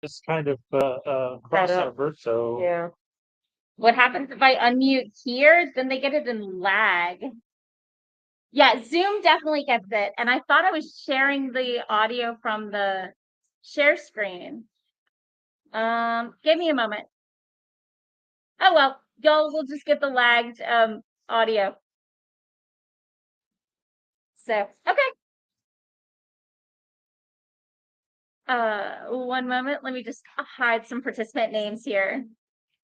this kind of crossover. So yeah. What happens if I unmute here? Then they get it in lag. Yeah, Zoom definitely gets it. And I thought I was sharing the audio from the share screen. Give me a moment. Oh well, y'all will just get the lagged audio. So okay. One moment. Let me just hide some participant names here.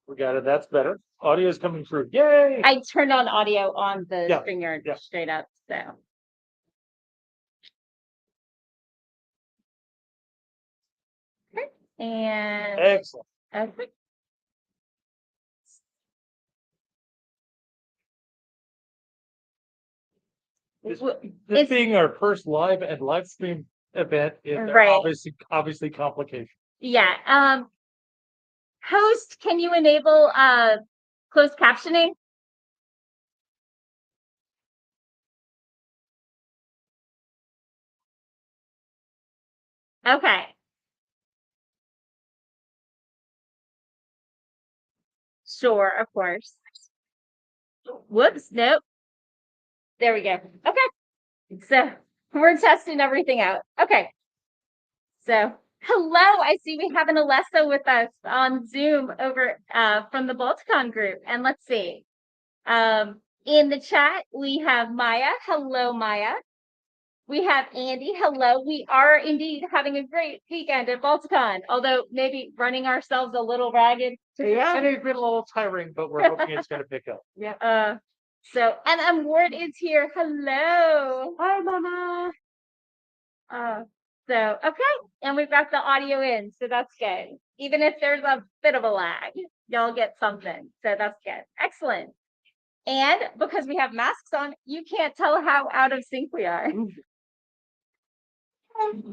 we got it. That's better. Audio is coming through. Yay! I turned on audio on the StreamYard straight up. So okay. And excellent. Okay. This being our first live stream event is obviously complication. Yeah. Host, can you enable closed captioning? Okay. Sure, of course. Whoops, nope. There we go. Okay. So we're testing everything out. Okay. So hello, I see we have an Alessa with us on Zoom over from the Balticon group. And let's see. In the chat, we have Maya. Hello, Maya. We have Andy. Hello. We are indeed having a great weekend at Balticon, although maybe running ourselves a little ragged. Yeah, it's been a little tiring, but we're hoping it's going to pick up. Yeah. And Ward is here. Hello. Hi, Mama. Okay. And we've got the audio in, so that's good. Even if there's a bit of a lag, y'all get something. So that's good. Excellent. And because we have masks on, you can't tell how out of sync we are.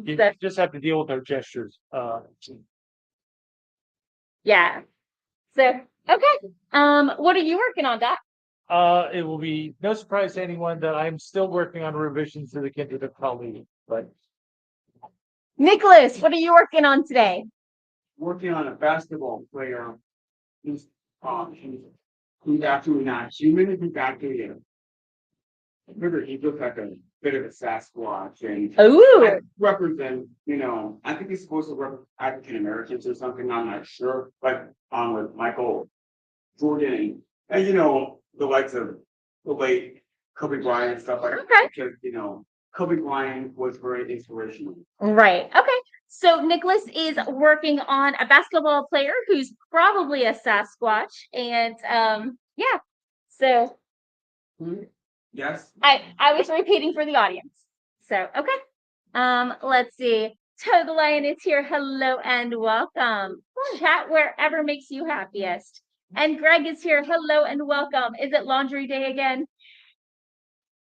You just have to deal with our gestures. Yeah. So, okay. What are you working on, Doc? It will be no surprise to anyone that I'm still working on revisions to the Kindred of Kali. But Nicholas, what are you working on today? Working on a basketball player who's actually not human. He's actually remember he looks like a bit of a Sasquatch and represent, I think he's supposed to represent African Americans or something, I'm not sure. But with Michael Jordan and the likes of the late Kobe Bryant and stuff like that. Because Kobe Bryant was very inspirational. Right. Okay. So Nicholas is working on a basketball player who's probably a Sasquatch. And yeah. So yes. I was repeating for the audience. So okay. Let's see. Toe the Lion is here. Hello and welcome. Chat wherever makes you happiest. And Greg is here. Hello and welcome. Is it laundry day again?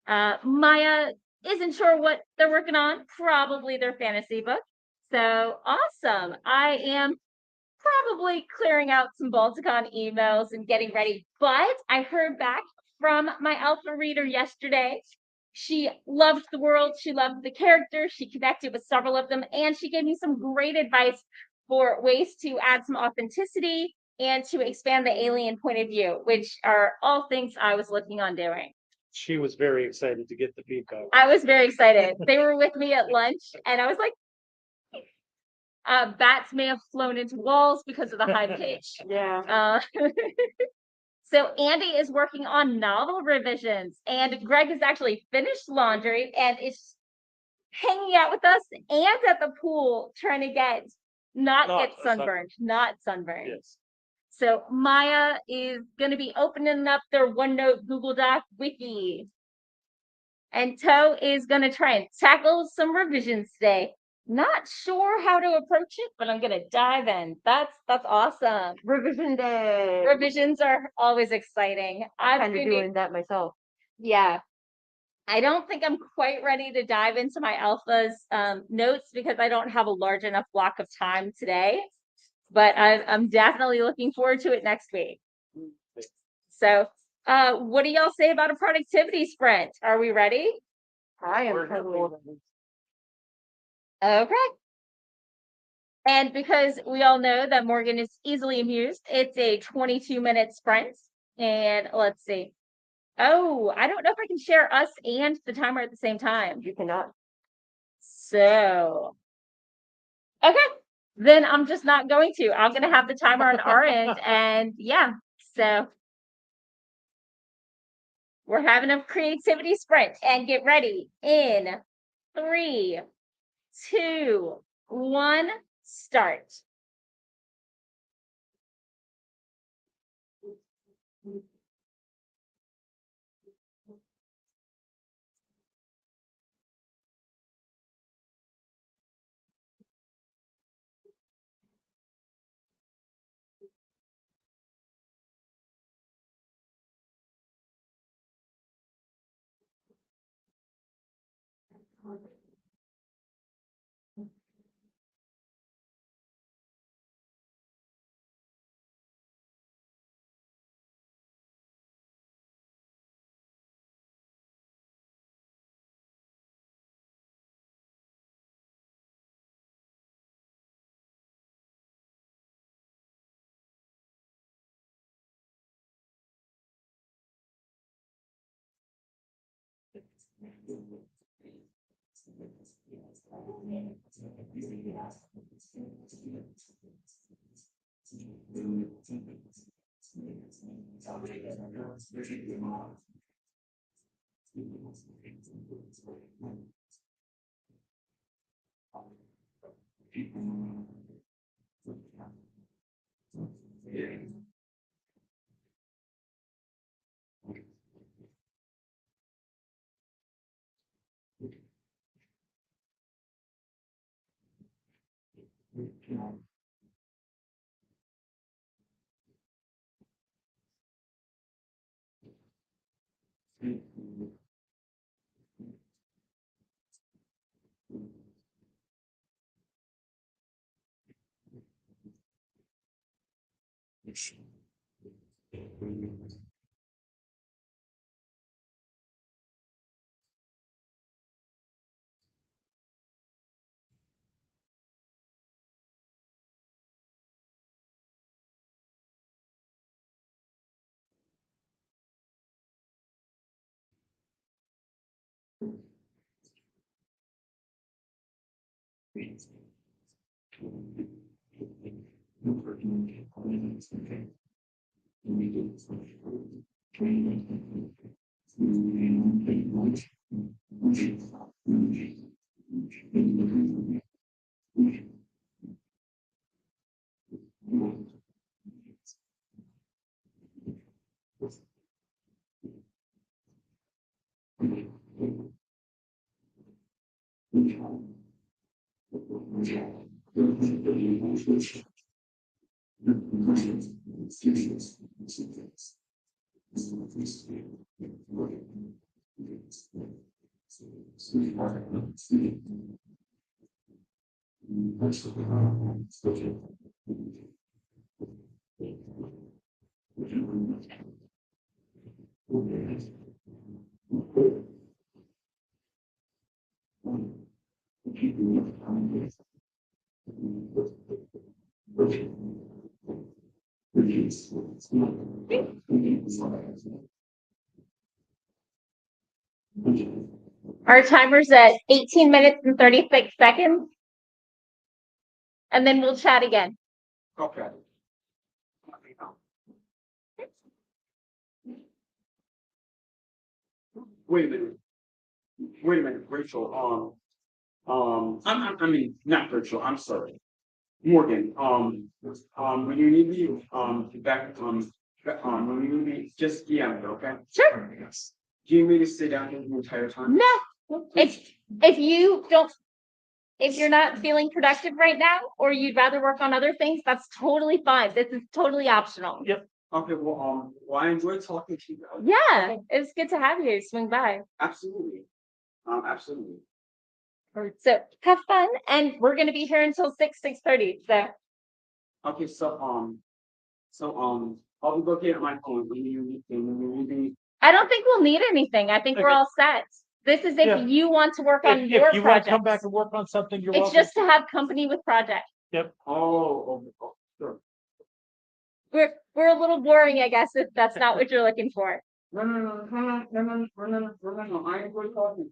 Maya isn't sure what they're working on. Probably their fantasy book. So awesome. I am probably clearing out some Balticon emails and getting ready. But I heard back from my alpha reader yesterday. She loved the world. She loved the characters. She connected with several of them. And she gave me some great advice for ways to add some authenticity and to expand the alien point of view, which are all things I was looking on doing. She was very excited to get the feedback. I was very excited. They were with me at lunch, and I was like, bats may have flown into walls because of the high pitch. Yeah. So Andy is working on novel revisions, and Greg has actually finished laundry and is hanging out with us and at the pool trying to get not sunburned. Yes. So Maya is going to be opening up their OneNote Google Doc wiki. And Toe is going to try and tackle some revisions today. Not sure how to approach it, but I'm going to dive in. That's awesome. Revision day. Revisions are always exciting. I'm kind of doing that myself. Yeah. I don't think I'm quite ready to dive into my alpha's notes because I don't have a large enough block of time today. But I'm definitely looking forward to it next week. So, what do y'all say about a productivity sprint? Are we ready? I am totally ready. Okay. And because we all know that Morgan is easily amused, it's a 22-minute sprint. And let's see. Oh, I don't know if I can share us and the timer at the same time. You cannot. So, okay, then I'm just not going to. I'm going to have the timer on our end. And yeah, so we're having a creativity sprint and get ready in 3, 2, 1, start. Our timer's at 18 minutes and 36 seconds. And then we'll chat again. Okay. Wait a minute, Rachel, I mean, not Rachel, I'm sorry. Morgan, when you need me, back, when you need me, just DM me, okay? Sure. Do you need me to sit down here the entire time? No, if you're not feeling productive right now, or you'd rather work on other things, that's totally fine. This is totally optional. Yep. Okay, well, I enjoyed talking to you guys. Yeah, it's good to have you. Swing by. Absolutely. Absolutely. So have fun, and we're gonna be here until 6:30. So Okay, I'll be looking at my phone when you need me. I don't think we'll need anything. I think we're Okay. all set. This is if Yeah. you want to work on If your you want to come project. back and work on something, you're It's welcome. just to have company with projects. Yep. Sure. We're a little boring, I guess, if that's not what you're looking for. No, I enjoy talking.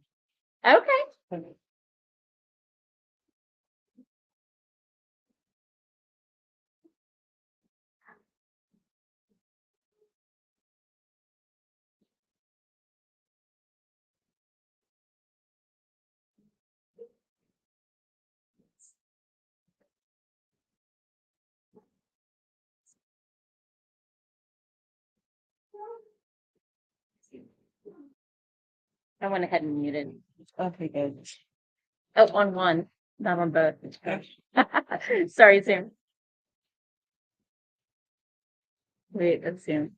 Okay. I went ahead and muted. Okay, good. Oh, on one, not on both. Sorry, Sam. Wait, that's Sam.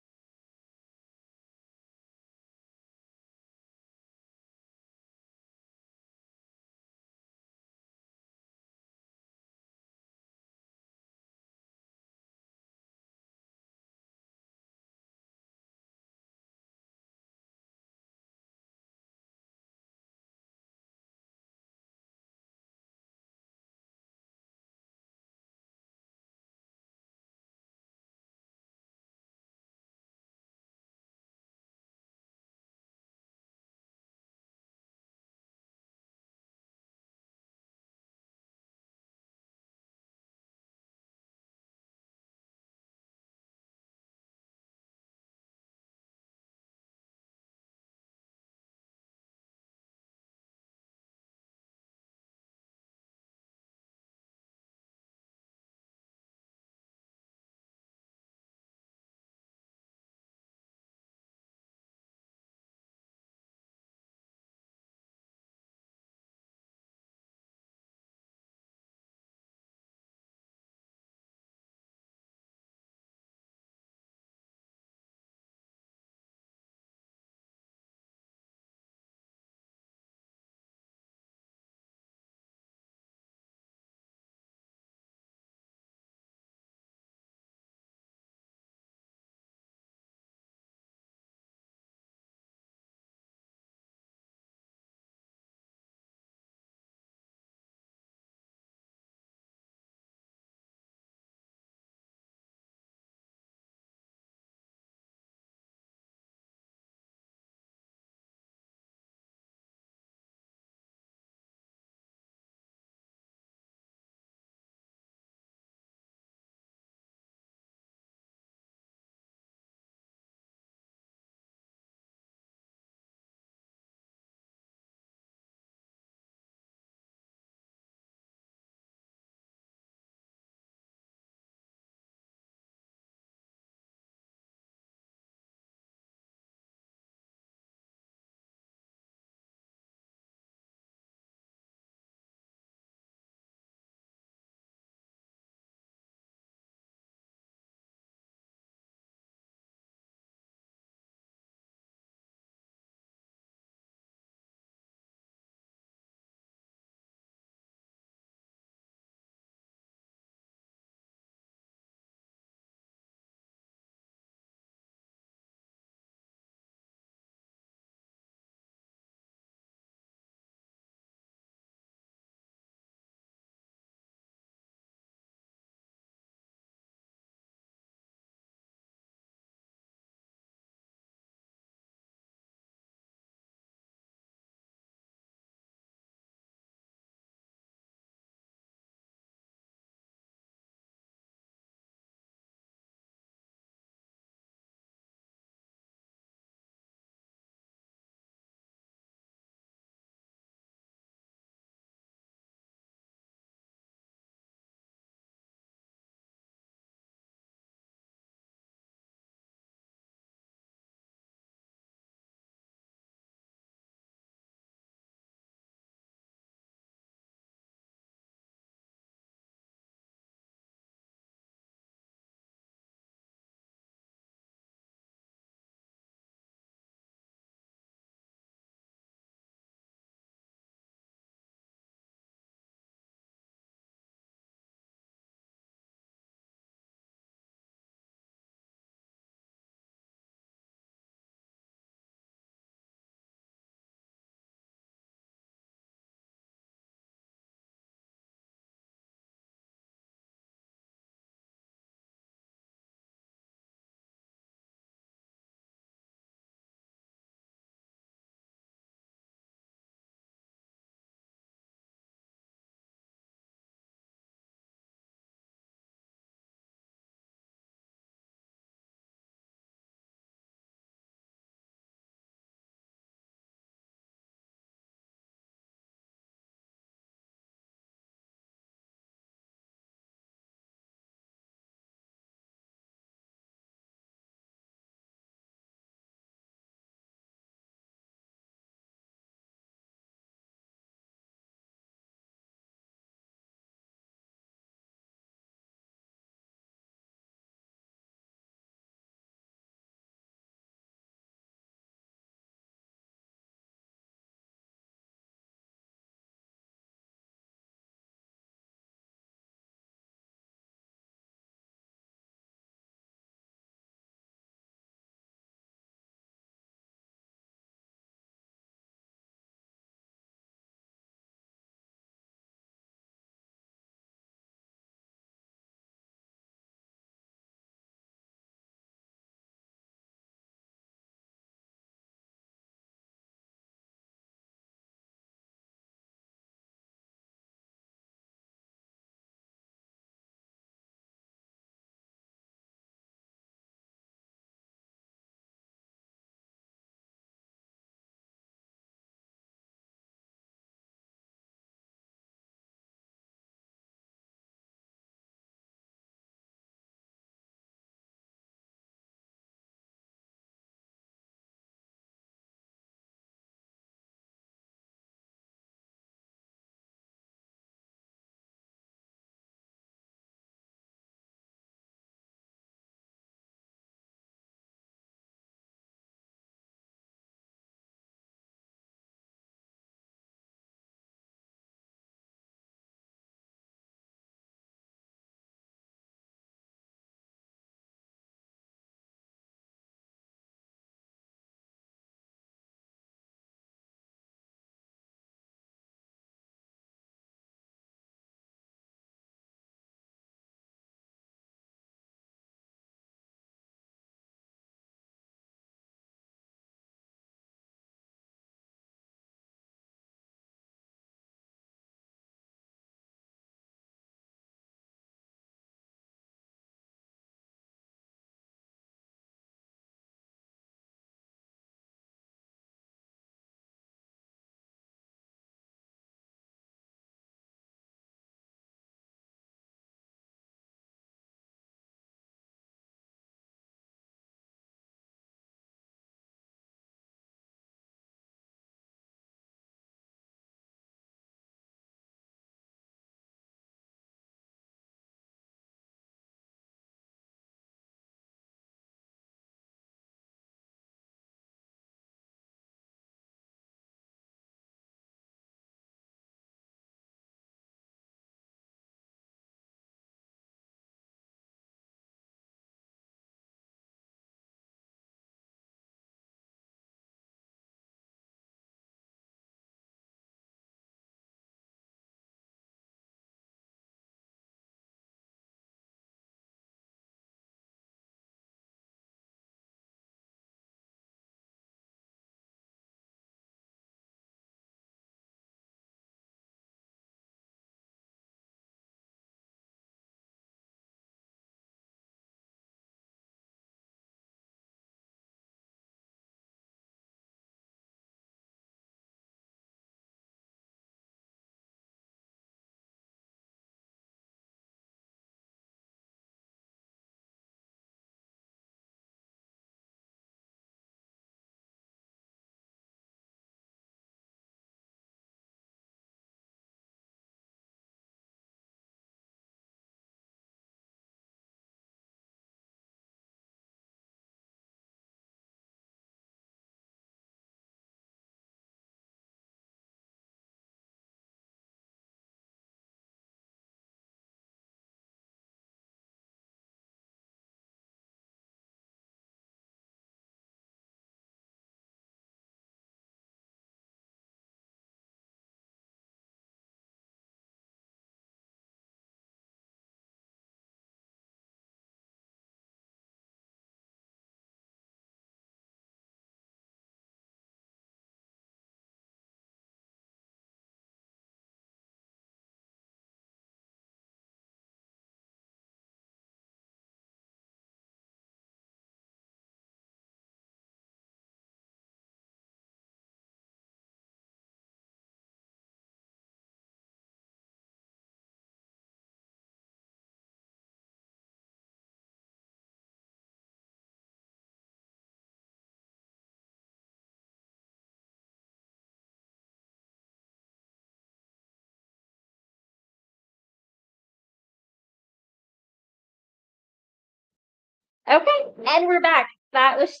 Okay, and we're back. That was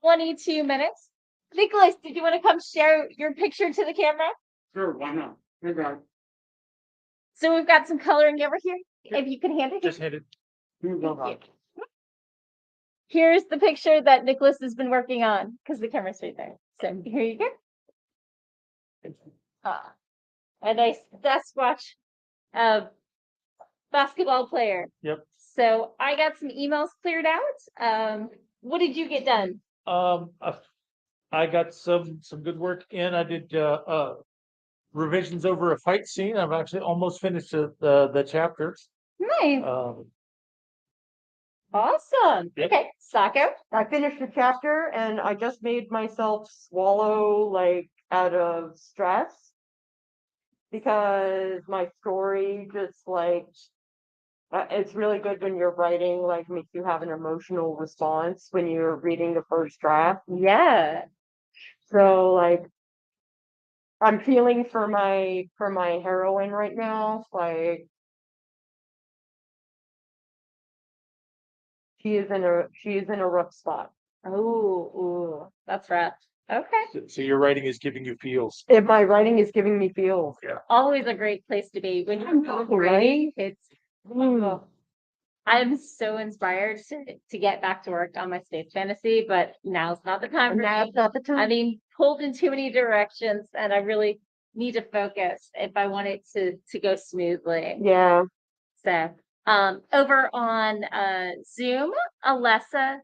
22 minutes. Nicholas, did you want to come share your picture to the camera? Sure, why not? Hey, guys. So we've got some coloring over here. If you can hand it. Just hit it. Here's Thank one. you. Here's the picture that Nicholas has been working on because the camera's right there. So here you go. A nice Sasquatch basketball player. Yep. So I got some emails cleared out. What did you get done? I got some good work in. I did revisions over a fight scene. I've actually almost finished the chapter. Nice. Um, Awesome. Yep. Okay, Sako. I finished the chapter and I just made myself swallow like out of stress because my story just like it's really good when you're writing, like makes you have an emotional response when you're reading the first draft. Yeah. So like I'm feeling for my heroine right now. Like she is in a rough spot. Ooh, that's rough. Okay. so your writing is giving you feels. If my writing is giving me feels. Always a great place to be when you're Right? writing. It's Mm. I'm so inspired to get back to work on my space fantasy, but now's not the time for Now's me. not the time. I mean, pulled in too many directions, and I really need to focus if I want it to go smoothly. Yeah. So, over on Zoom, Alessa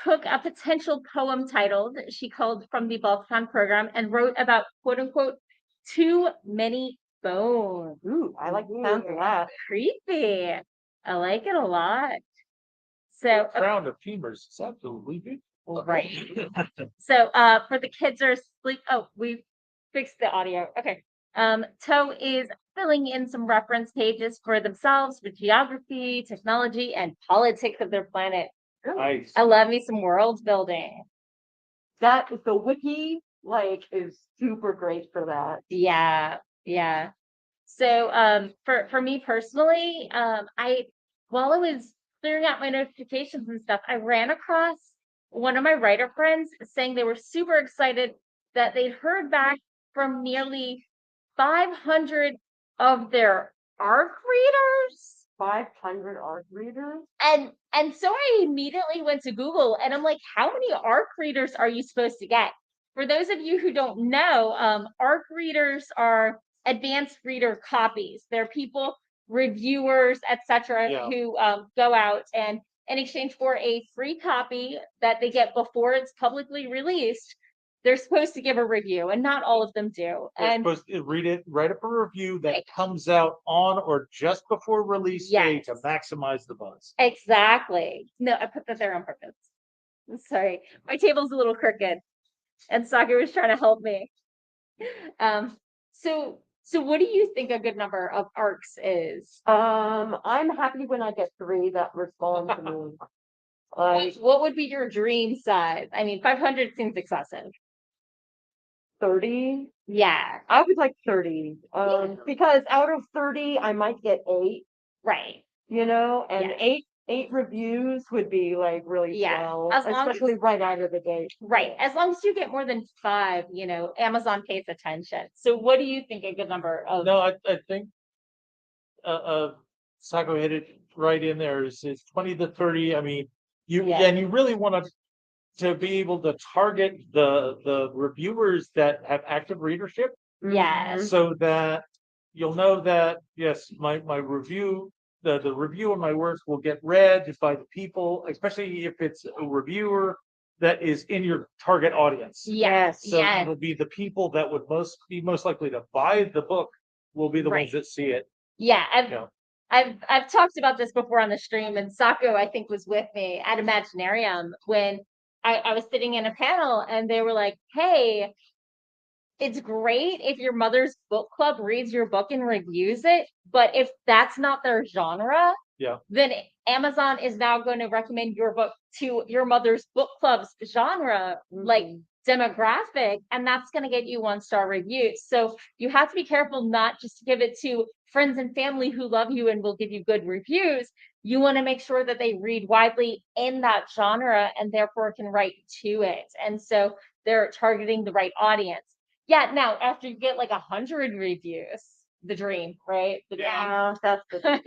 took a potential poem titled "She Called from the Balticon Program" and wrote about "quote unquote" too many bones. Ooh, I like the sound of that. Creepy. I like it a lot. So, Crown of femurs is absolutely beautiful. right. So, for the kids are asleep. Oh, we fixed the audio. Okay. Toe is filling in some reference pages for themselves with geography, technology, and politics of their planet. Nice. I love me some world building. That the wiki like is super great for that. Yeah, yeah. So, for me personally, while I was clearing out my notifications and stuff, I ran across one of my writer friends saying they were super excited that they'd heard back from nearly 500 of their ARC readers. 500 art readers. And so I immediately went to Google and I'm like, how many ARC readers are you supposed to get? For those of you who don't know, ARC readers are advanced reader copies. They're people, reviewers, etc., Yeah. who go out and in exchange for a free copy that they get before it's publicly released, they're supposed to give a review, and not all of them do. They're And supposed to read it, write up a review that Right. comes out on or just before release day to Yes. maximize the buzz. exactly. No, I put that there on purpose. Sorry, my table's a little crooked, and Saki was trying to help me. So what do you think a good number of arcs is? I'm happy when I get 3 that respond to me. Like What would be your dream size? I mean, 500 seems excessive. 30. Yeah, I would like 30. Yeah. Because out of 30 I might get 8, right. you know, and Yes. 8 reviews would be like really Yeah, swell, as long as- especially right out of the gate. Right. As long as you get more than 5, Amazon pays attention. So what do you think a good number of? No, I think Sako hit it right in there. It's 20 to 30. I mean, you really want to be able to target the reviewers that have active readership, Yes. so that you'll know that yes, my review, the review of my work will get read by the people, especially if it's a reviewer that is in your target audience. Yes. So Yes. it'll be the people that would be most likely to buy the book will be the Right. ones that see it. Yeah. Yeah. I've talked about this before on the stream, and Sako, I think, was with me at Imaginarium when I was sitting in a panel and they were like, hey, it's great if your mother's book club reads your book and reviews it, but if that's not their genre, Yeah. then Amazon is now going to recommend your book to your mother's book club's genre, like demographic, and that's going to get you 1-star reviews. So you have to be careful not just to give it to friends and family who love you and will give you good reviews. you want to make sure that they read widely in that genre and therefore can write to it. And so they're targeting the right audience. Yeah. Now, after you get like 100 reviews, the dream, right? Yeah, that's the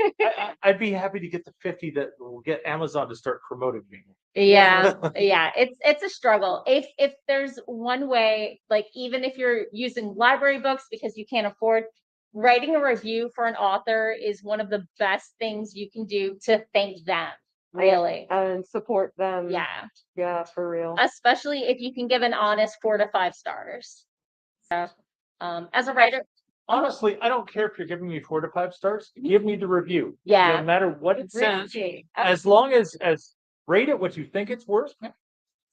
I'd be happy to get the 50 that will get Amazon to start promoting me. Yeah, yeah, it's a struggle. If there's one way, like even if you're using library books because you can't afford, writing a review for an author is one of the best things you can do to thank them, really. and support them. Yeah, Yeah, for real. especially if you can give an honest 4 to 5 stars. So, as a writer, Honestly, I don't care if you're giving me 4 to 5 stars. Give me the review. Yeah. No matter what it says, Really, as long as rate it what you think it's worth.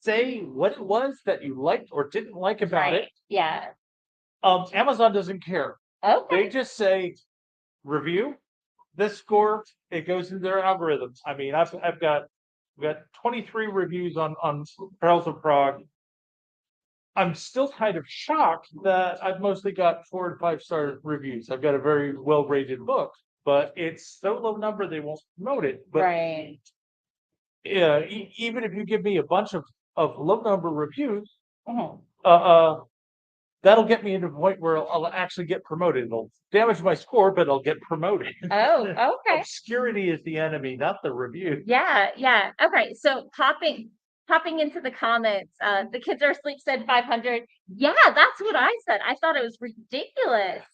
Say what it was that you liked or didn't like about right, it. yeah, Amazon doesn't care. okay, They just say review this score. It goes into their algorithms. I mean, I've got 23 reviews on Perils of Prague. I'm still kind of shocked that I've mostly got 4 to 5 star reviews. I've got a very well rated book, but it's so low number they won't promote it. But right, yeah, even if you give me a bunch of low number reviews, Mhm. that'll get me into the point where I'll actually get promoted. It'll damage my score, but I'll get promoted. Oh, okay. Obscurity is the enemy, not the review. Yeah, yeah. Okay, so popping into the comments, the kids are asleep said 500. Yeah, that's what I said. I thought it was ridiculous.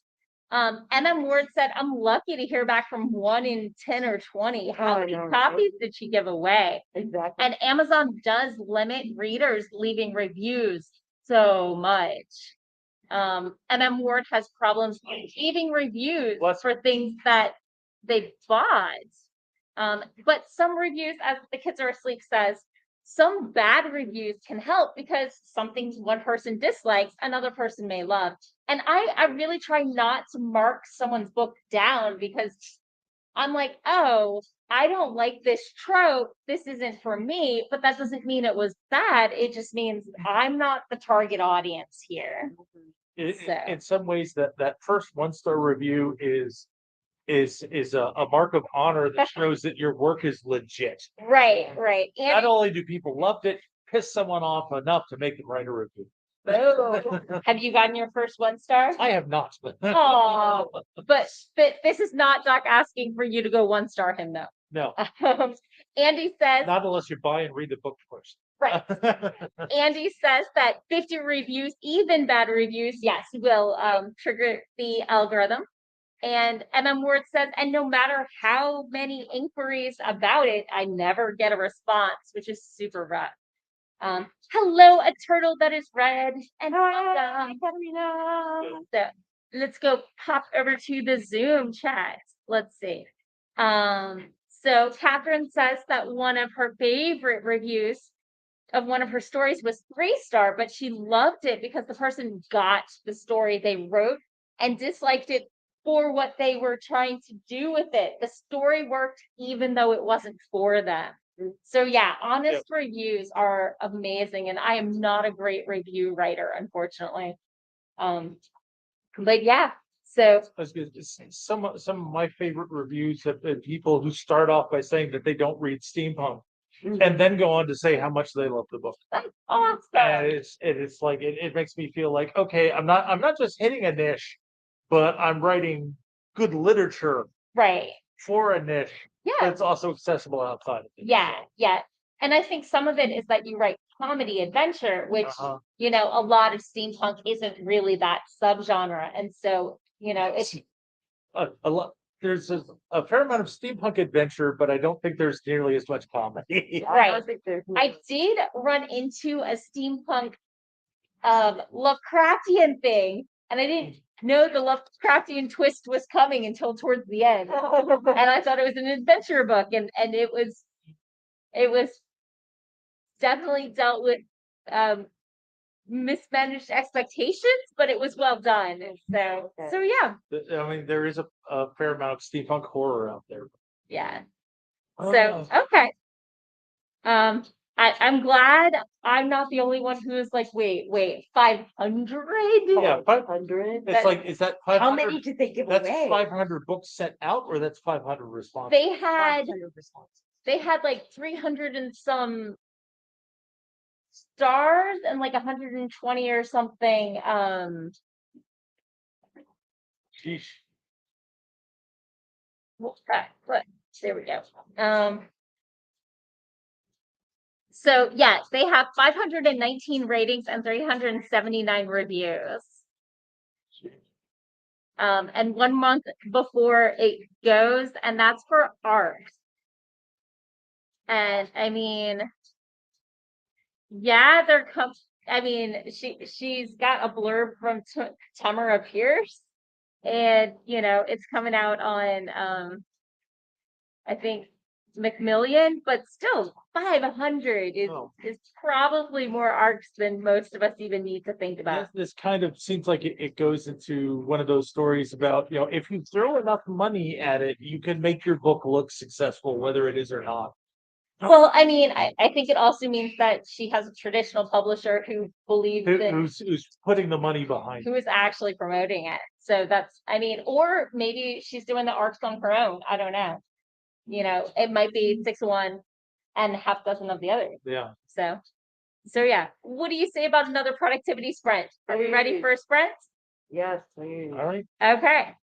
MM Ward said, I'm lucky to hear back from 1 in 10 or 20. How Oh, many no. copies did she give away? Exactly. And Amazon does limit readers leaving reviews so much. MM Ward has problems leaving reviews for things that they bought. But some reviews, as the kids are asleep says, some bad reviews can help because something one person dislikes, another person may love. And I really try not to mark someone's book down because I'm like, oh, I don't like this trope. This isn't for me, but that doesn't mean it was bad. It just means I'm not the target audience here. In some ways, that first 1 star review is a mark of honor that shows that your work is legit. Right, right. Not And only do people love it, piss someone off enough to make them write a review. have you gotten your first 1 star? I have not. Oh, but this is not Doc asking for you to go 1 star him though. No, Andy says, not unless you buy and read the book first. right. Andy says that 50 reviews, even bad reviews, yes, will trigger the algorithm. And MM Ward says, and no matter how many inquiries about it, I never get a response, which is super rough. Hello, a turtle that is red and welcome. So let's go pop over to the Zoom chat. Let's see. So Catherine says that one of her favorite reviews of one of her stories was 3-star, but she loved it because the person got the story they wrote and disliked it for what they were trying to do with it. The story worked even though it wasn't for them. So yeah, honest reviews are amazing, and I am not a great review writer, unfortunately. But yeah, so some of my favorite reviews have been people who start off by saying that they don't read steampunk and then go on to say how much they love the book. that's awesome. And it's like it makes me feel like, okay, I'm not just hitting a niche, but I'm writing good literature Right. for a niche Yeah. that's also accessible outside of it. Yeah, yeah. And I think some of it is that you write comedy adventure, which, you know, a lot of steampunk isn't really that subgenre. And so, you know, it's a lot. There's a fair amount of steampunk adventure, but I don't think there's nearly as much comedy. right. I did run into a steampunk Lovecraftian thing, and I didn't know the Lovecraftian twist was coming until towards the end. And I thought it was an adventure book, and it was definitely dealt with mismanaged expectations, but it was well done. So yeah. I mean, there is a fair amount of steampunk horror out there. Yeah. So okay. I'm glad I'm not the only one who's like, wait, 500? Yeah, 500. it's like, is that How 500? many did they give That's away? 500 books sent out, or that's 500 responses? They had 500 responses. like 300 and some stars and like 120 or something. Sheesh. But there we go. So yeah, they have 519 ratings and 379 reviews. And 1 month before it goes, and that's for art. And I mean, yeah, I mean, she's got a blurb from Tamara Pierce, and it's coming out on I think Macmillan, but still 500 Oh. is probably more arcs than most of us even need to think about. This kind of seems like it goes into one of those stories about, if you throw enough money at it, you can make your book look successful, whether it is or not. Well, I mean, I think it also means that she has a traditional publisher who believes that Who's putting the money behind it. who is actually promoting it. So that's, I mean, or maybe she's doing the arcs on her own. I don't know. It might be 6 of one and half dozen of the other. Yeah. So yeah. What do you say about another productivity sprint? Are we ready for a sprint? Yes, please. All right. Okay.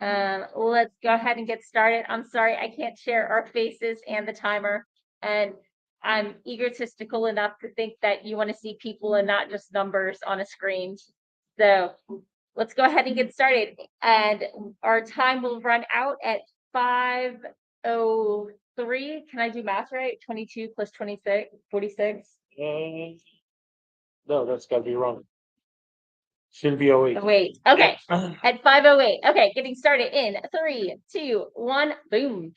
Let's go ahead and get started. I'm sorry I can't share our faces and the timer, and I'm egotistical enough to think that you want to see people and not just numbers on a screen. So let's go ahead and get started. And our time will run out at 5:03. Can I do math right? 22 plus 26, 46. No, that's gotta be wrong. Should be 08. Wait, okay. At 5:08. Okay, getting started in 3, 2, 1, boom.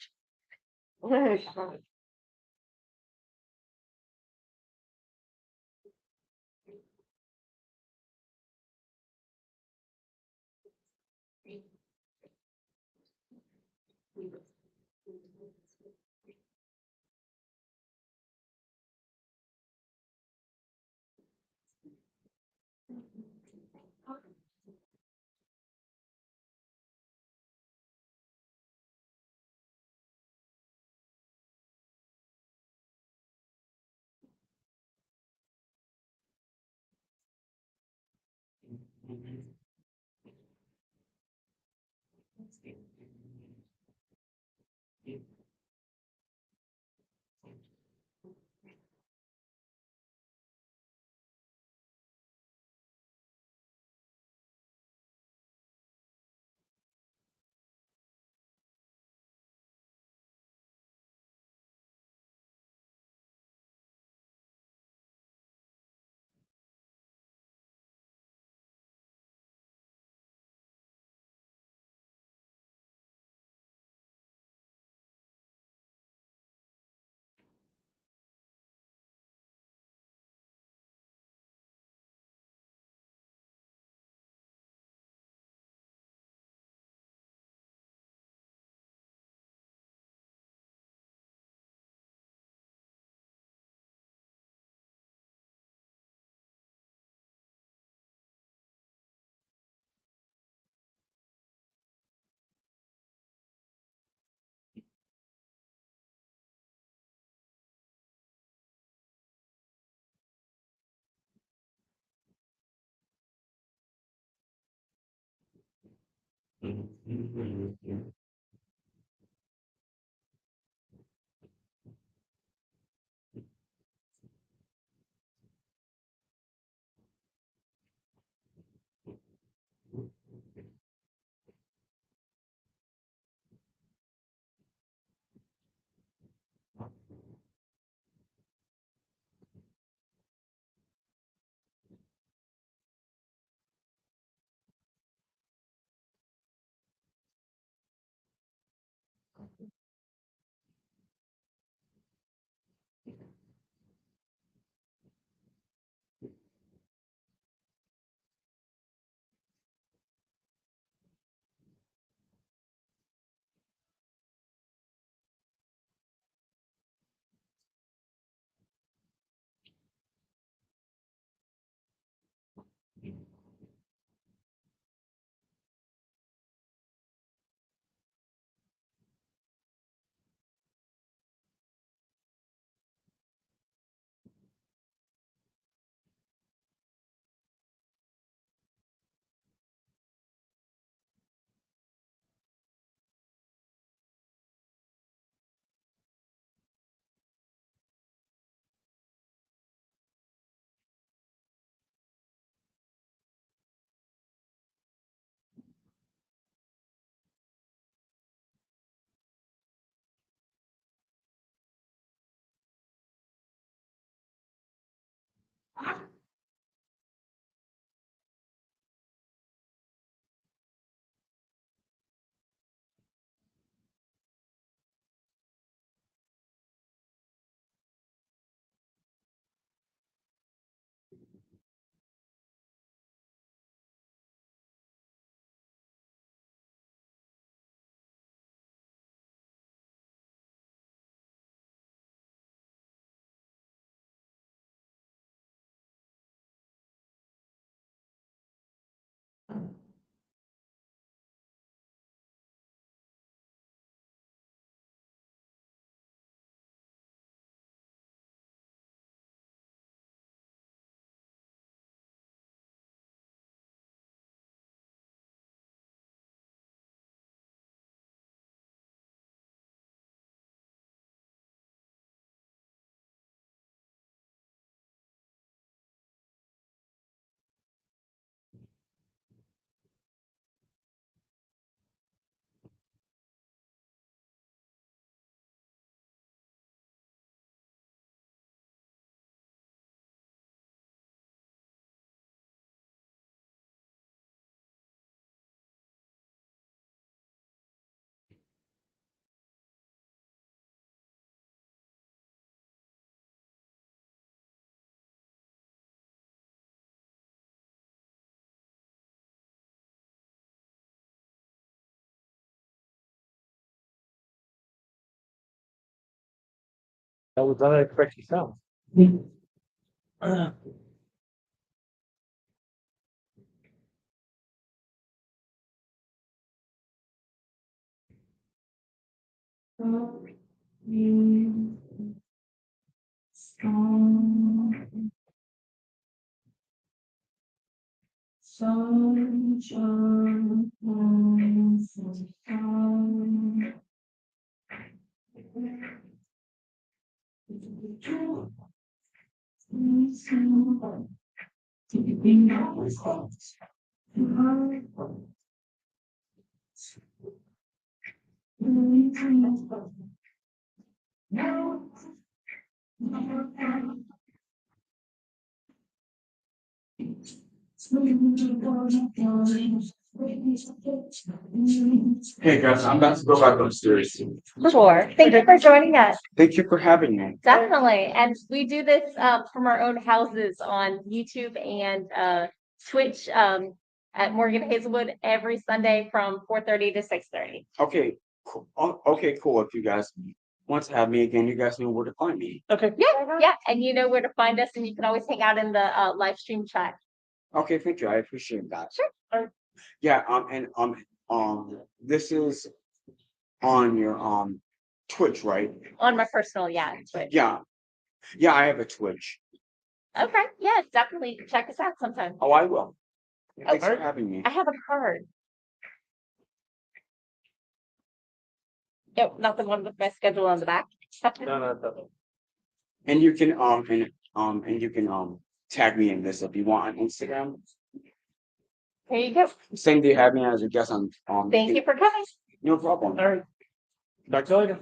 That was unexpected sound. Hey guys, I'm about to go back upstairs. Sure. Thank you for joining us. Thank you for having me. Definitely. And we do this from our own houses on YouTube and Twitch at Morgan Hazelwood every Sunday from 4:30 to 6:30. Okay, cool. Okay, cool. If you guys want to have me again, you guys know where to find me. Okay. Yeah. And you know where to find us, and you can always hang out in the live stream chat. Okay, thank you. I appreciate that. Sure. Yeah, this is on your Twitch, right? On my personal, Twitch. Yeah. Yeah, I have a Twitch. Okay. Yeah, definitely check us out sometime. Oh, I will. Thanks for alright. having me. I have a card. Yep, not the one with my schedule on the back. No. And you can tag me in this if you want on Instagram. There you go. Same day, have me as a guest on Thank you for coming. No problem. All right. Talk to you later.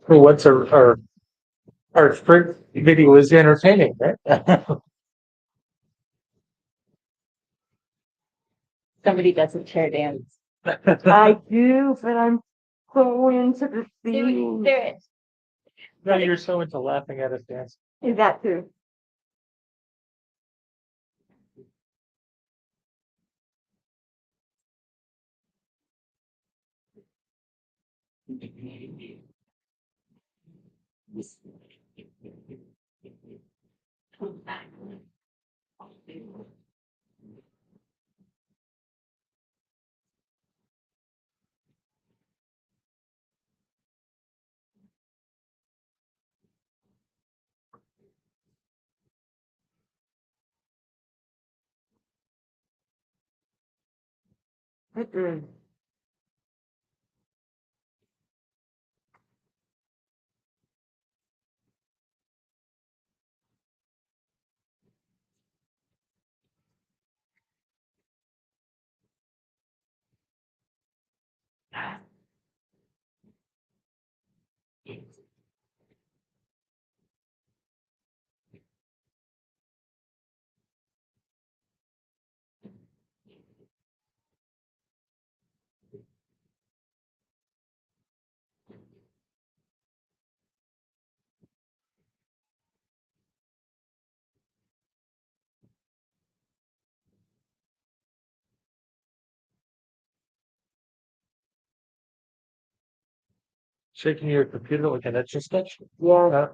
For once, our sprint video is entertaining, right? Somebody doesn't chair dance. I do, but I'm so into the Do scene. it. No, you're so into laughing at us dance. Is that too? Mm-mm. Shaking your computer like an etch a sketch. Yeah.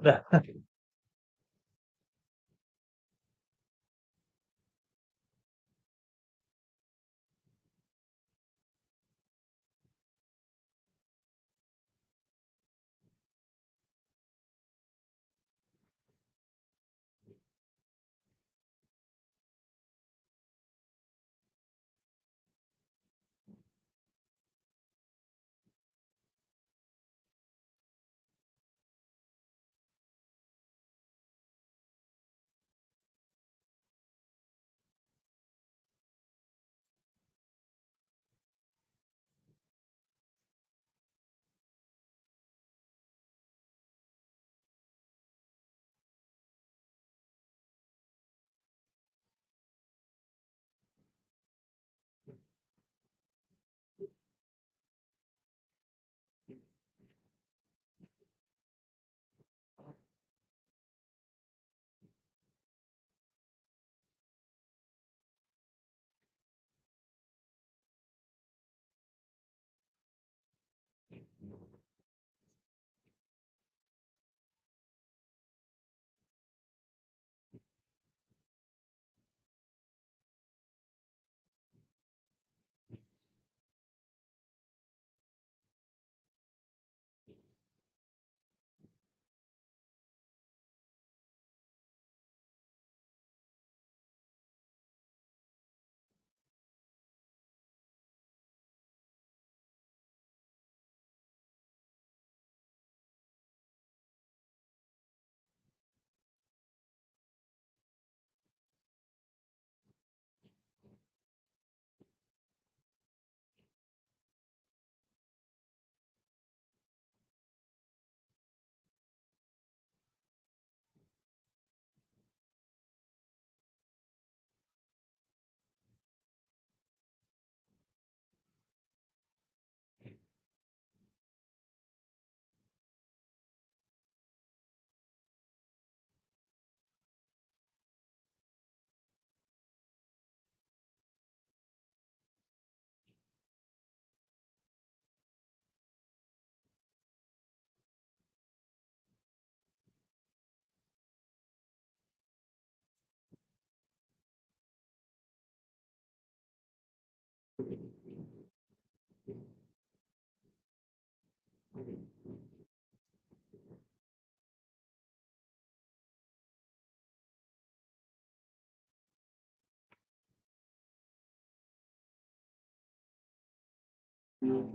Now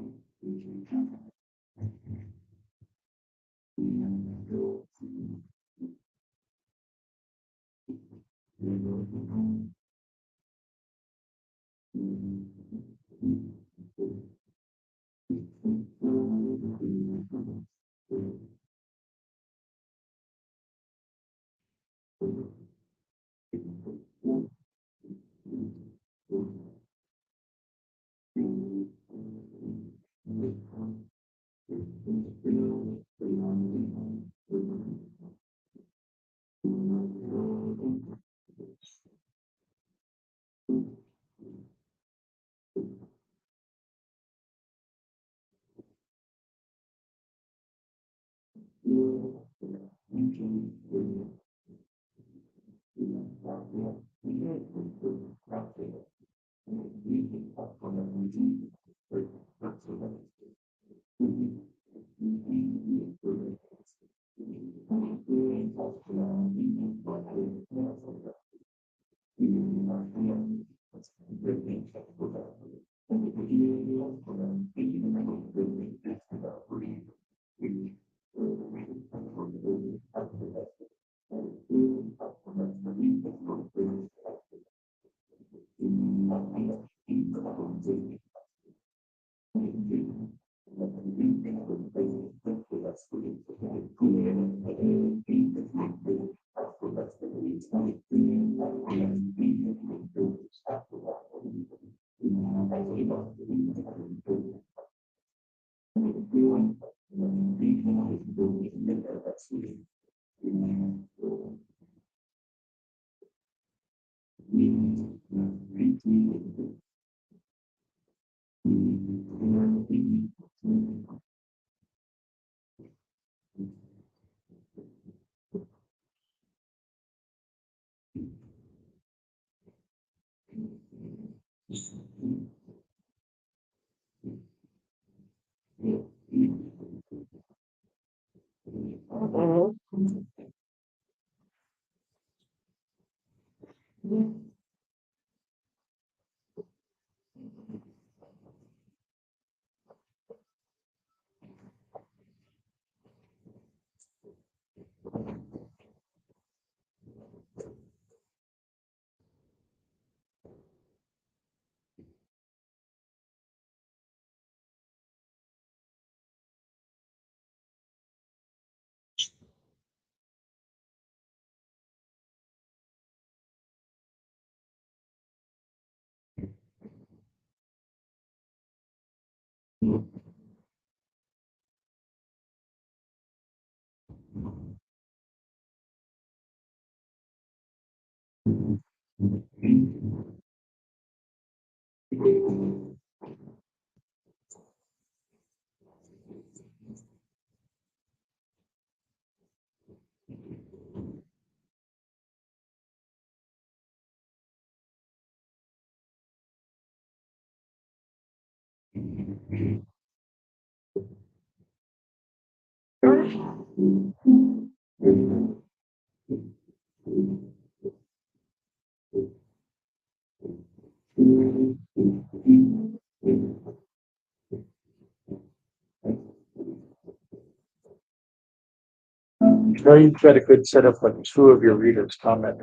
you've got a good setup, like two of your readers comment.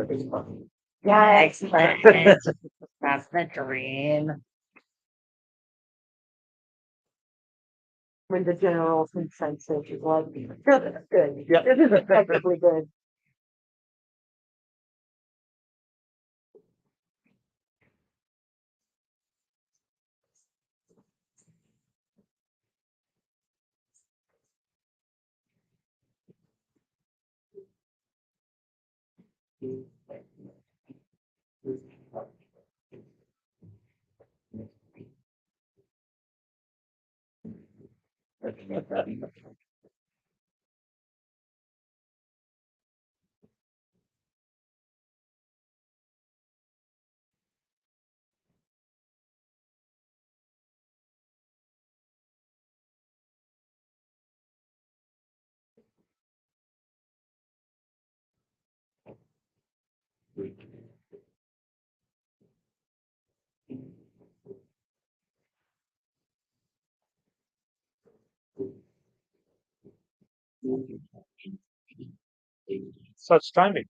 Yeah, excellent. That's the dream. When the general consensus is like, "Oh, this is good. Yeah. This is effectively good." Such timing.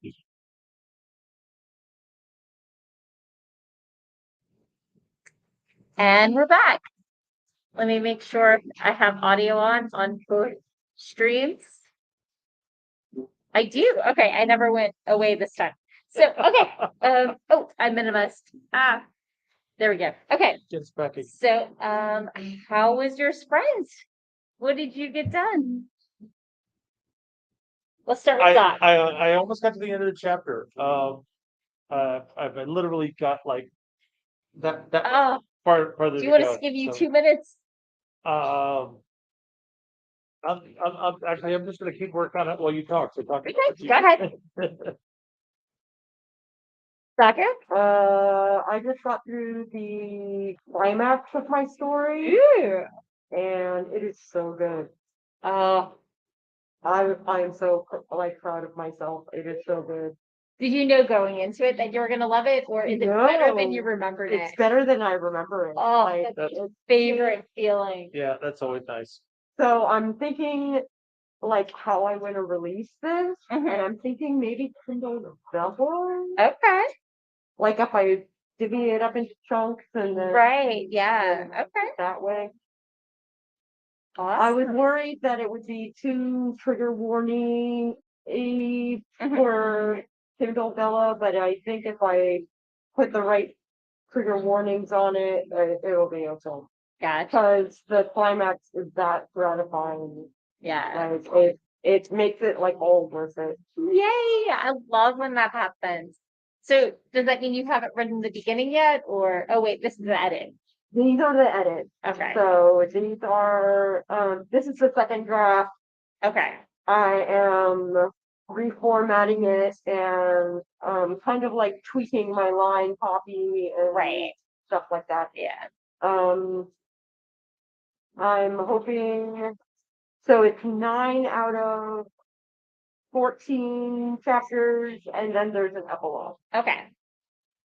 And we're back. Let me make sure I have audio on both streams. I do. Okay, I never went away this time. So okay. Oh, I minimized. There we go. Okay. Gets back in. So how was your sprint? What did you get done? Let's start with Doc. I almost got to the end of the chapter. I've literally got like that Oh, part further do to you want go. us to give you So, 2 minutes? I'm just gonna keep working on it while you talk. So talk. Okay, go ahead. Saka? I just got through the climax of my story, Ooh. and it is so good. I'm so like proud of myself. It is so good. Did you know going into it that you were gonna love it, or is it better than you No, remembered It's it? better than I remember it. Oh, Like, that's it's- favorite feeling. Yeah, that's always nice. so I'm thinking like how I want to release this, and Mhm. I'm thinking maybe Kindle Double. Okay. Like if I divvy it up into chunks and then Right. Yeah. Okay. that way. I was Awesome. worried that it would be too trigger warning Mhm. for Kindle Bella, but I think if I put the right trigger warnings on it, it'll be okay. Gotcha. Because the climax is that gratifying. Yeah. Like it makes it like all worth it. Yay! I love when that happens. So does that mean you haven't written the beginning yet, or oh wait, this is the edit? These are the edits. Okay. So these are this is the second draft. Okay. I am reformatting it and kind of like tweaking my line copy and Right. stuff like that. Yeah. I'm hoping so it's 9 out of 14 chapters and then there's an epilogue. Okay.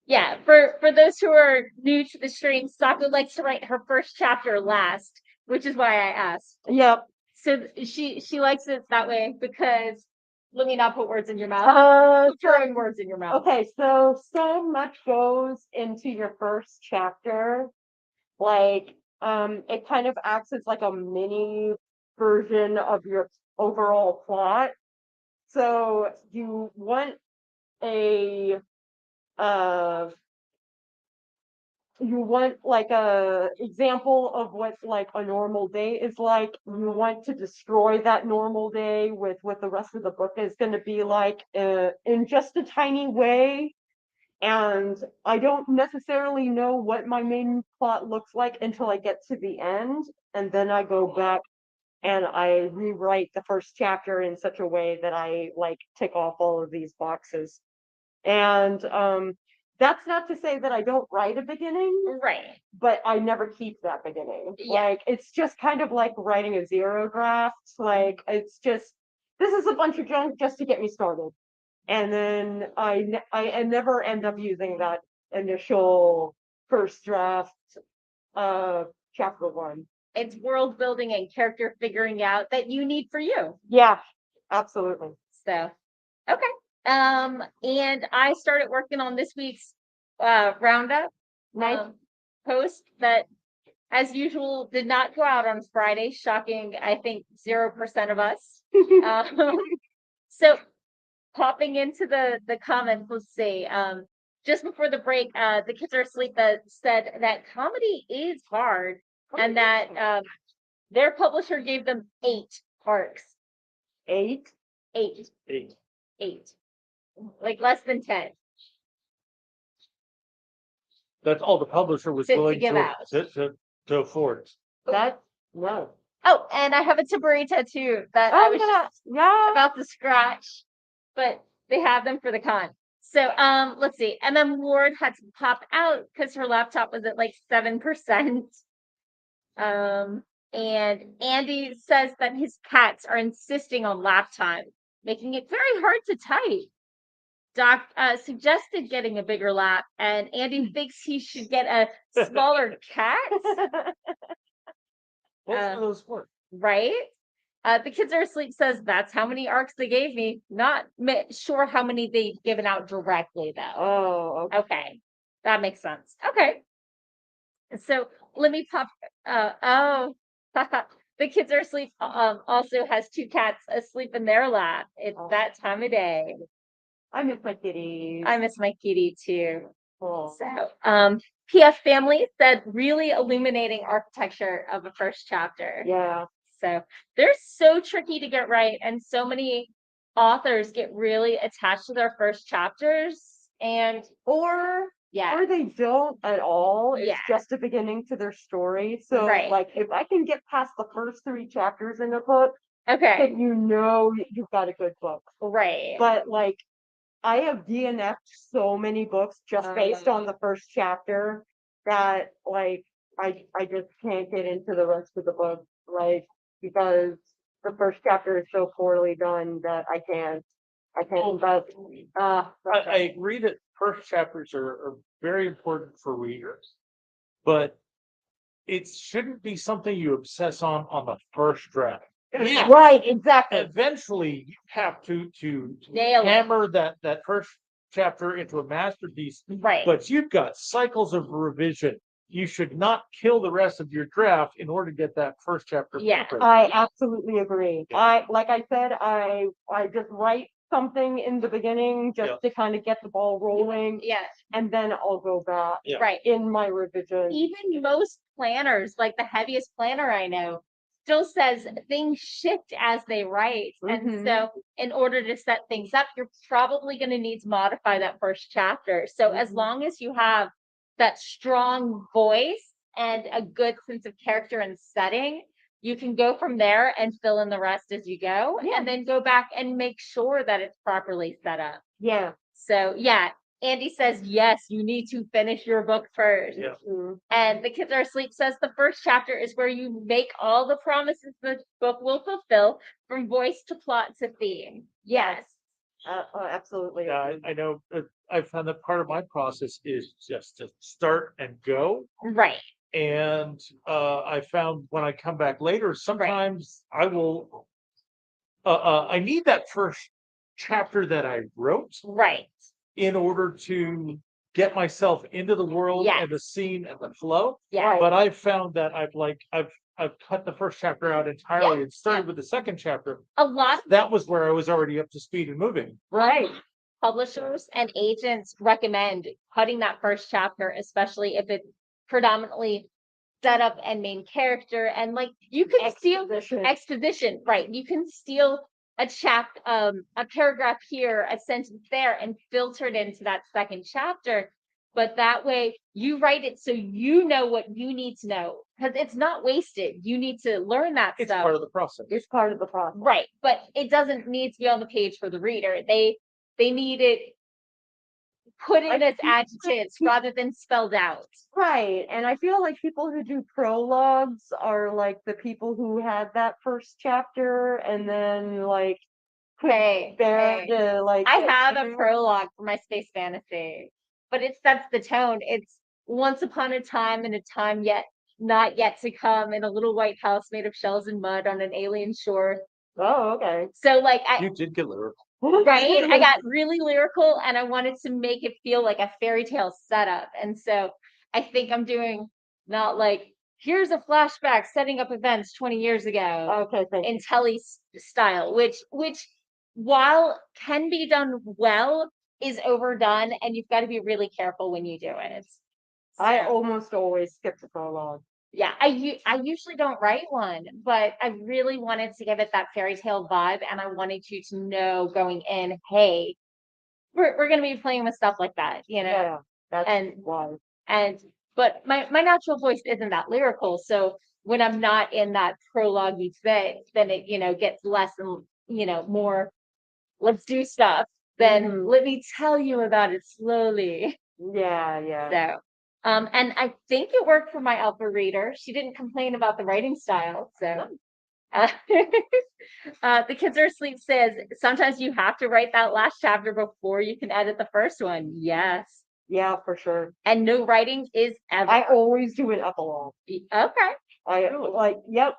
Yeah. For those who are new to the stream, Sako likes to write her first chapter last, which is why I asked. Yep. So she likes it that way because let me not put words in your mouth. Put your own words in your mouth. Okay, so much goes into your first chapter. Like, it kind of acts as like a mini version of your overall plot. So you want a you want like a example of what like a normal day is like. You want to destroy that normal day with what the rest of the book is going to be like in just a tiny way. And I don't necessarily know what my main plot looks like until I get to the end, and then I go back and I rewrite the first chapter in such a way that I like tick off all of these boxes. And that's not to say that I don't write a beginning, Right. but I never keep that beginning. Yeah. Like it's just kind of like writing a zero draft. Like it's just this is a bunch of junk just to get me started. And then I never end up using that initial first draft chapter 1. It's world building and character figuring out that you need for you. Yeah, absolutely. So, okay. And I started working on this week's roundup Nice. post that, as usual, did not go out on Friday. Shocking, I think 0% of us. So, popping into the comments, let's see. Just before the break, the kids are asleep. That said that comedy is hard, and that their publisher gave them 8 arcs. 8. 8. 8. 8. Like less than 10. That's all the publisher was To willing give out. to afford. That no. Oh, and I have a Taburi tattoo that I was just about to scratch, but they have them for the con. So let's see. And then Ward had to pop out because her laptop was at like 7%. And Andy says that his cats are insisting on lap time, making it very hard to type. Doc suggested getting a bigger lap, and Andy thinks he should get a smaller cat. What's those for? Right? The kids are asleep says that's how many arcs they gave me. Not sure how many they've given out directly though. Oh, okay. Okay, that makes sense. Okay, so let me pop. Oh, the kids are asleep. Also has 2 cats asleep in their lap. It's that time of day. I miss my kitties. I miss my kitty too. Oh. So, PF Family said really illuminating architecture of a first chapter. Yeah. So they're so tricky to get right, and so many authors get really attached to their first chapters, and Or they don't at all. It's Yeah. just a beginning to their story. So Right. like if I can get past the first 3 chapters in a book, okay, then you know you've got a good book. right, But like I have DNF'd so many books just based on the first chapter that like I just can't get into the rest of the book, like because the first chapter is so poorly done that I can't. But I agree that first chapters are very important for readers, but it shouldn't be something you obsess on the first draft. Yeah. right, exactly. Eventually, you have to Nail it. hammer that first chapter into a masterpiece, right. but you've got cycles of revision. You should not kill the rest of your draft in order to get that first chapter Yeah. perfect. I absolutely agree. Like I said, I just write something in the beginning just to kind of get the ball rolling, Yeah, and then I'll go back Yeah. right. in my revision. Even most planners, like the heaviest planner I know, still says things shift as they write. And Mhm. so in order to set things up, you're probably going to need to modify that first chapter. So as Mhm. long as you have that strong voice and a good sense of character and setting, you can go from there and fill in the rest as you go, Yeah. and then go back and make sure that it's properly set up. Yeah. So yeah, Andy says, yes, you need to finish your book first. Yeah. Mhm. And The Kids Are Asleep says the first chapter is where you make all the promises the book will fulfill, from voice to plot to theme. Yes. Absolutely. Yeah, I know. I found that part of my process is just to start and go. Right. And I found when I come back later, sometimes I will. I need that first chapter that I wrote Right. in order to get myself into the world Yes. and the scene and the flow. Yeah. Right. But I've found that I've cut the first chapter out entirely and started Yeah. with the second chapter. A lot of That was where I was already up to speed and moving. Right. publishers and agents recommend cutting that first chapter, especially if it's predominantly setup and main character. And like you can steal exposition, right? You can steal a paragraph here, a sentence there, and filter it into that second chapter. But that way you write it so you know what you need to know, because it's not wasted. You need to learn that It's stuff. part of the process. It's part of the process. Right. But it doesn't need to be on the page for the reader. They need it put in as adjectives rather than spelled out. Right. And I feel like people who do prologues are like the people who had that first chapter and then like Hey, to like I have a prologue for my space fantasy, but it sets the tone. It's once upon a time in a time yet not yet to come, in a little white house made of shells and mud on an alien shore. Oh, okay. So like You did get lyrical. right, I got really lyrical, and I wanted to make it feel like a fairy tale setup. And so I think I'm doing not like here's a flashback setting up events 20 years ago. Okay, thank you. In Telly style, which while can be done well, is overdone, and you've got to be really careful when you do it. I So, almost always skip the prologue. yeah, I usually don't write one, but I really wanted to give it that fairy tale vibe, and I wanted you to know going in, hey, we're gonna be playing with stuff like that, you know. Yeah, that's And why. but my natural voice isn't that lyrical, so when I'm not in that prologue bit, then it gets less and more. Let's do stuff. Then Mhm. let me tell you about it slowly. Yeah. So, and I think it worked for my alpha reader. She didn't complain about the writing style. So, uh, The Kids Are Asleep says sometimes you have to write that last chapter before you can edit the first one. Yes. Yeah, for sure. And no writing is ever. I always do an epilogue. Okay. Yep.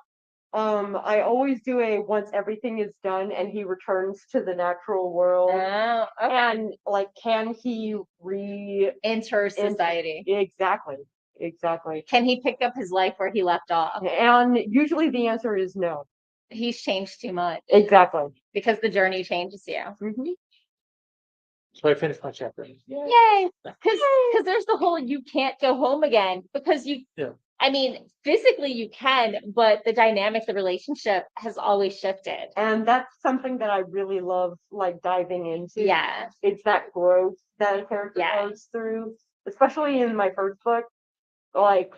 I always do a once everything is done and he returns to the natural world. Oh, okay. And like, can he Enter society. Exactly. Can he pick up his life where he left off? And usually the answer is no. He's changed too much Exactly. because the journey changes you. Mhm. So I finished my chapter. Yay! Because there's the whole you can't go home again because you. Yeah. I mean, physically you can, but the dynamic, the relationship has always shifted. And that's something that I really love, like diving into. Yeah. It's that growth that a character Yeah. goes through, especially in my first book. Like,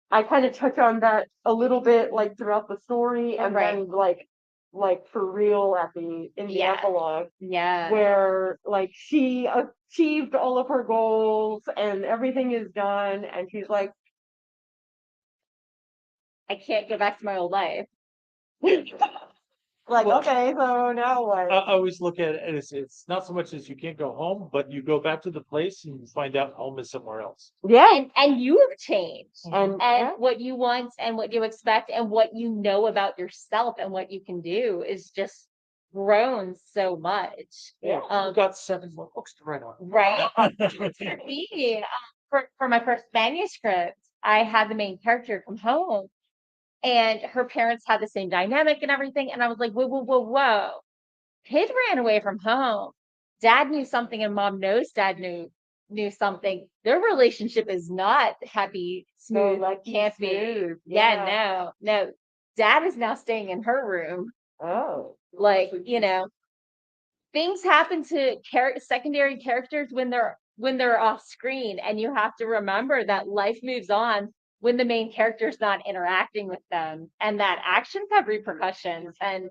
I kind of touch on that a little bit, like throughout the story, and Right. then like for real in the Yeah. epilogue, Yeah. where like she achieved all of her goals and everything is done, and she's like, I can't go back to my old life. like, Well, okay, so now what? I always look at it as it's not so much as you can't go home, but you go back to the place and you find out home is somewhere else. Yeah, And you have changed. and And what you want and what you expect and what you know about yourself and what you can do is just grown so much. yeah. I've got 7 more books to write on. Right. For me, for my first manuscript, I had the main character come home and her parents had the same dynamic and everything. And I was like, whoa, whoa, whoa, whoa. Kid ran away from home. Dad knew something and mom knows dad knew something. Their relationship is not happy, smooth, lucky, can't be. smooth. Yeah, no. Dad is now staying in her room. Oh, Like, things happen to secondary characters when they're off screen, and you have to remember that life moves on when the main character's not interacting with them, and that actions have repercussions. And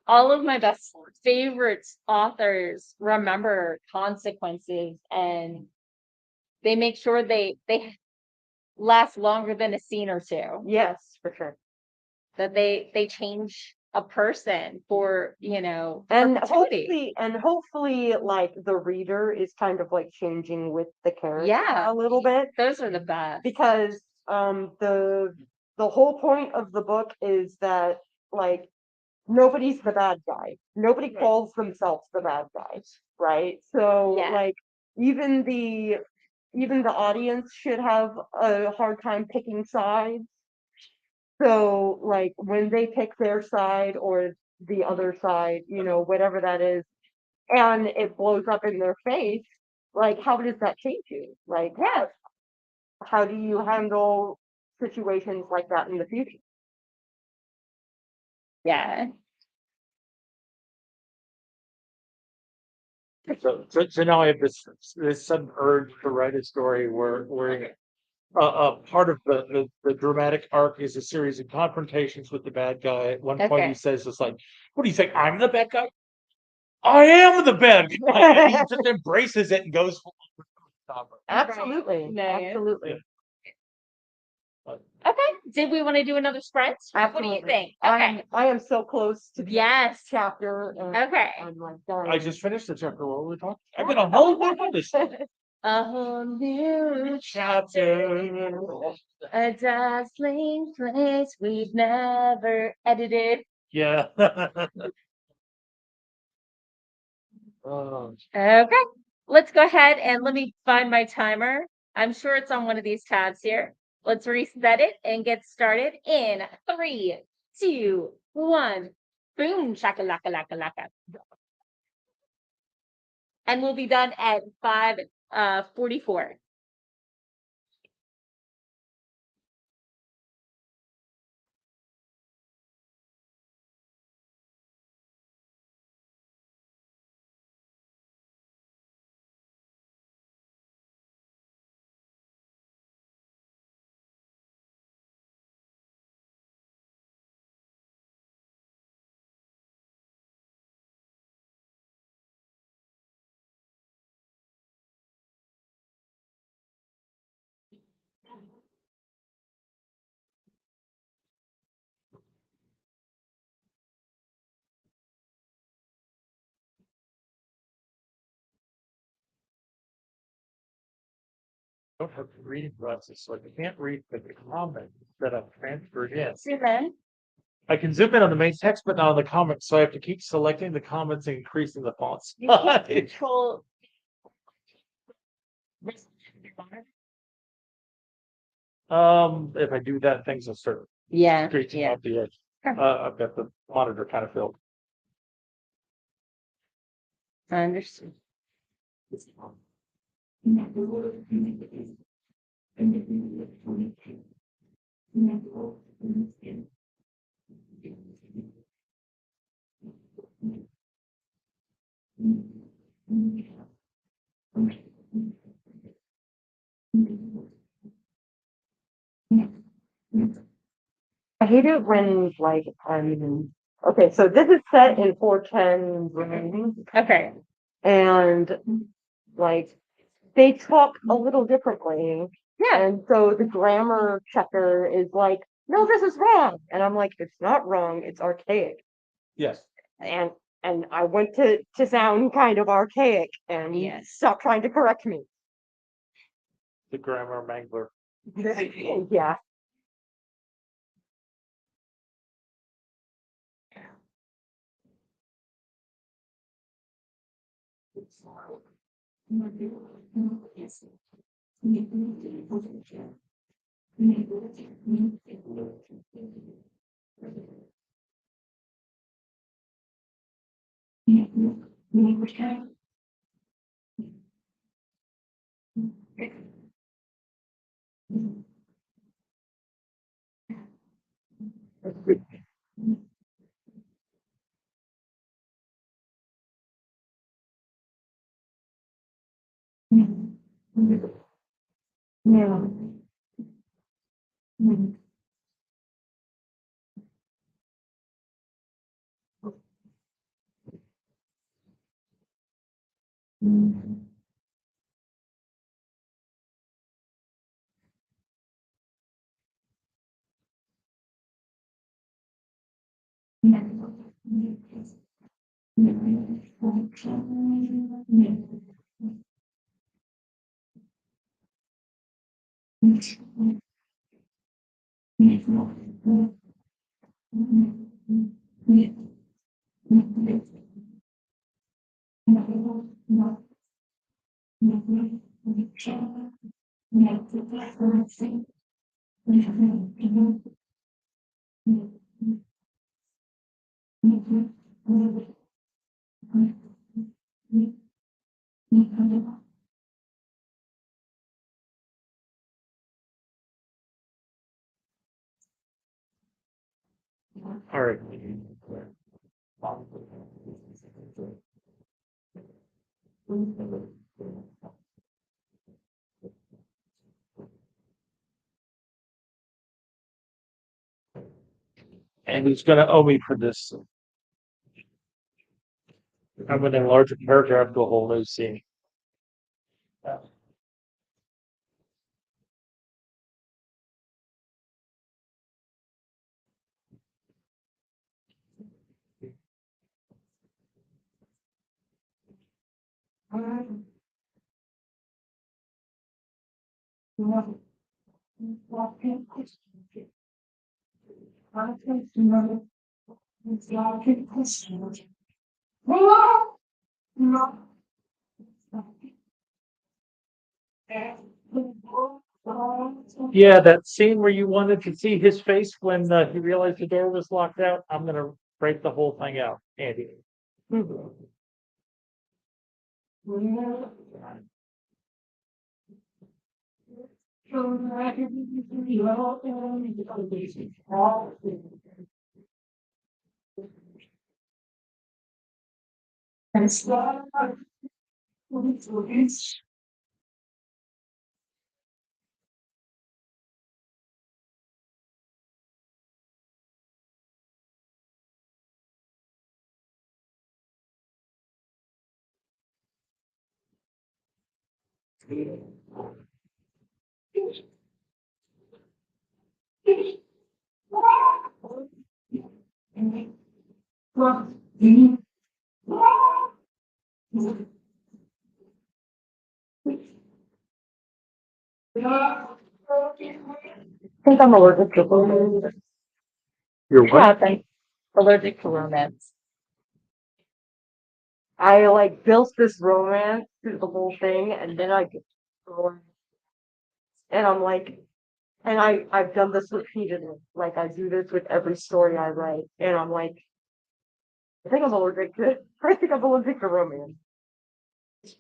all of my best favorite authors remember consequences, and they make sure they last longer than a scene or two. yes, for sure. That they change a person for And perpetuity. hopefully like the reader is kind of like changing with the character Yeah, a little bit, those are the best. because the whole point of the book is that like nobody's the bad guy. Nobody calls themselves the bad guy, right? So Yeah. like even the audience should have a hard time picking sides. So like when they pick their side or the other side, whatever that is, and it blows up in their face, like how does that change you? Like, Yeah. how do you handle situations like that in the future? Yeah. So now I have this sudden urge to write a story where part of the dramatic arc is a series of confrontations with the bad guy. At one point, Okay. he says, "It's like, what do you think? I'm the bad guy? I am the bad guy." And he just embraces it and goes. Absolutely, Nice. absolutely. Okay. Did we want to do another sprint? What do you Absolutely. think? Okay. I am so close to the Yes. chapter. And Okay. I'm like dying. I just finished the chapter. What were we talking? I've been a whole lot of this. A whole new chapter, a dazzling place we've never edited. Yeah. Oh, Okay, let's go ahead and let me find my timer. I'm sure it's on one of these tabs here. Let's reset it and get started in 3, 2, 1. Boom, shaka laka laka laka. And we'll be done at 5:44. don't have reading glasses, so I can't read the comment that I've transferred in. See you then. I can zoom in on the main text, but not on the comments, so I have to keep selecting the comments and increasing the fonts. You can't control. If I do that, things will start Yeah, screeching yeah. off the edge. Sure. I've got the monitor kind of filled. I understand. I hate it when like okay, so this is set in 410 Okay. and like they talk a little differently. Yeah. And so the grammar checker is like, no, this is wrong. And I'm like, it's not wrong, it's archaic. Yes. And I want to sound kind of archaic and Yes. stop trying to correct me. The grammar mangler. Yeah. Yeah. All right. And he's gonna owe me for this. I'm gonna enlarge a paragraph to a whole new scene. Yeah, that scene where you wanted to see his face when he realized the door was locked out. I'm gonna break the whole thing out, Andy. I think I'm allergic to You're what? I'm allergic to romance. I like built this romance through the whole thing, and then I get and I'm like, and I've done this repeatedly. Like I do this with every story I write, and I'm like, I think I'm allergic to. I think I'm allergic to romance.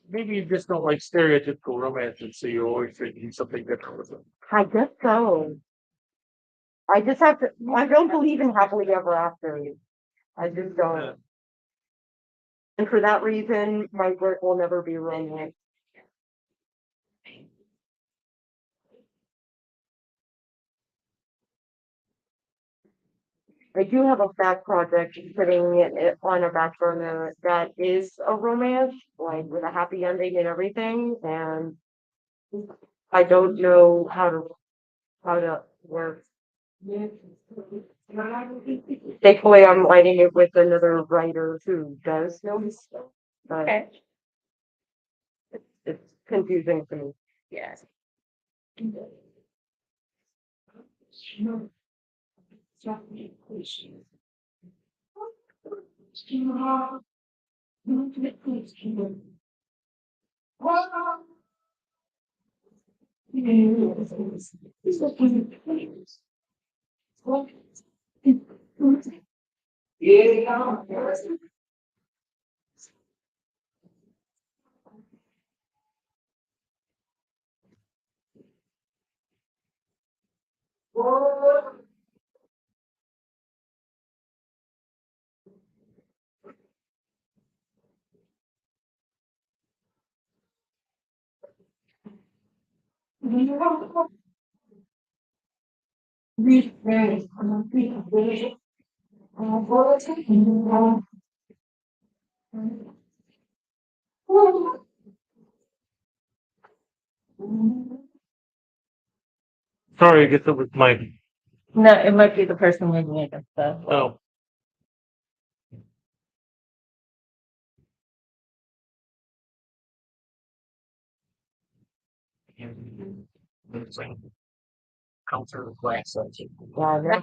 Maybe you just don't like stereotypical romances, so you're always thinking something different with them. I guess so. I just have to. I don't believe in happily ever after. I just don't. And for that reason, my work will never be romance. I do have a back project sitting on a back burner that is a romance, like with a happy ending and everything, and I don't know how to work. Thankfully, I'm writing it with another writer who does know his stuff, but Okay. it's confusing for me. Yeah. Sorry, I guess it was my, No, it might be the person leaving it and stuff. oh. Counter glass. Yeah,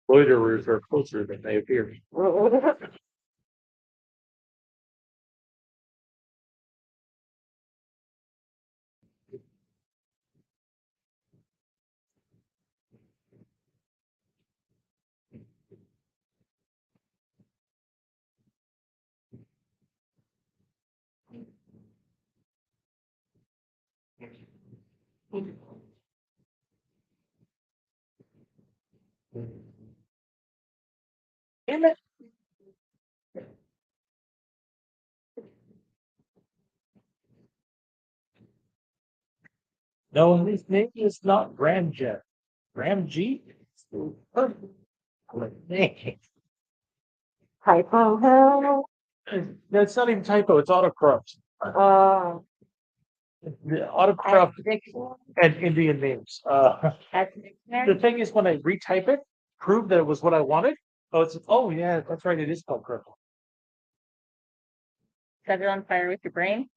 Loiterers are closer than they appear. Damn it. No, his name is not Graham Jet. Graham G? typo hell. That's not even typo, it's autocorrect. The autocorrect and Indian names. The thing is, when I retype it, prove that it was what I wanted. Oh yeah, that's right, it is spelled correctly. Set it on fire with your brain.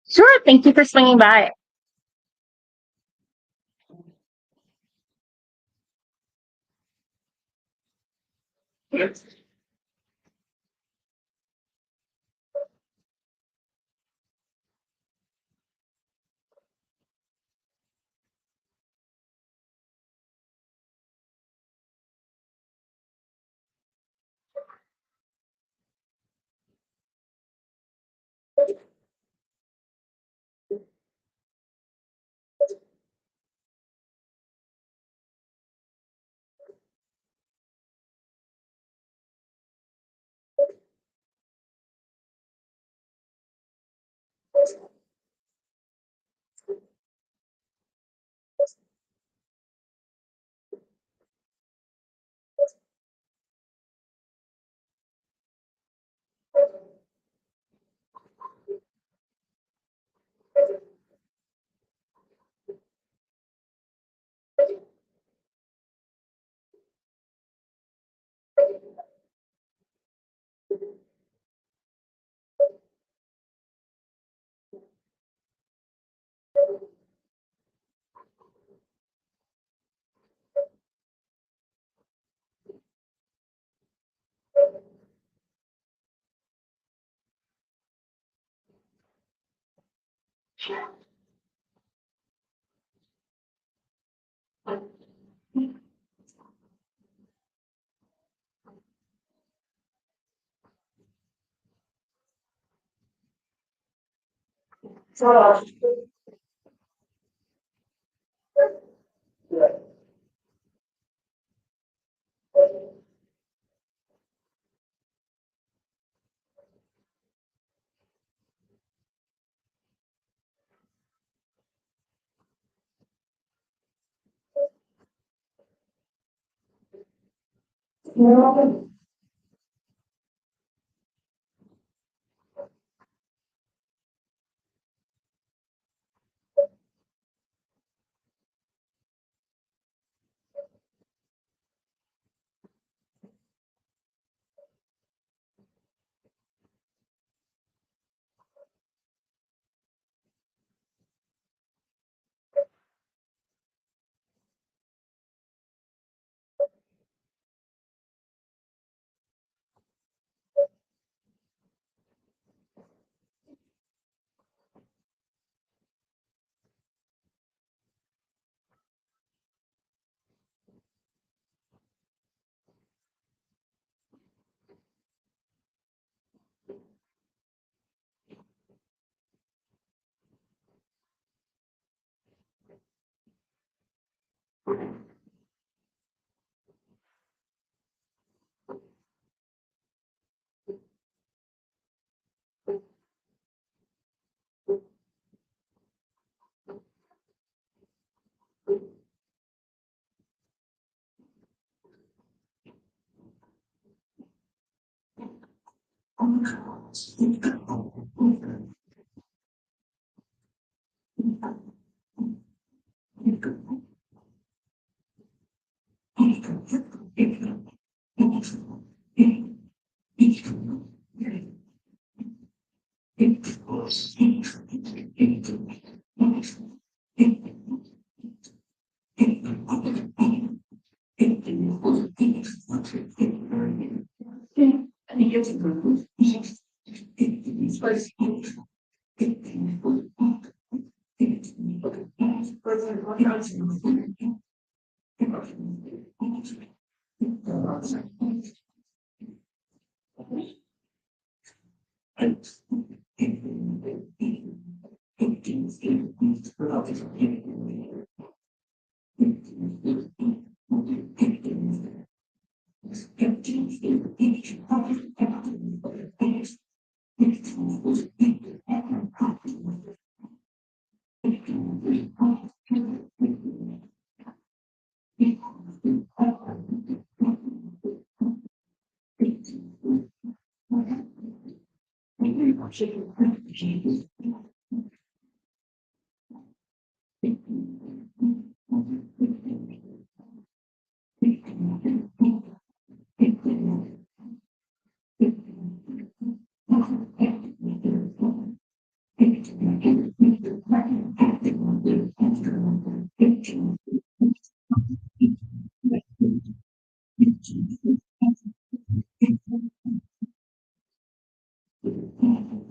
Sure. Thank you for swinging by.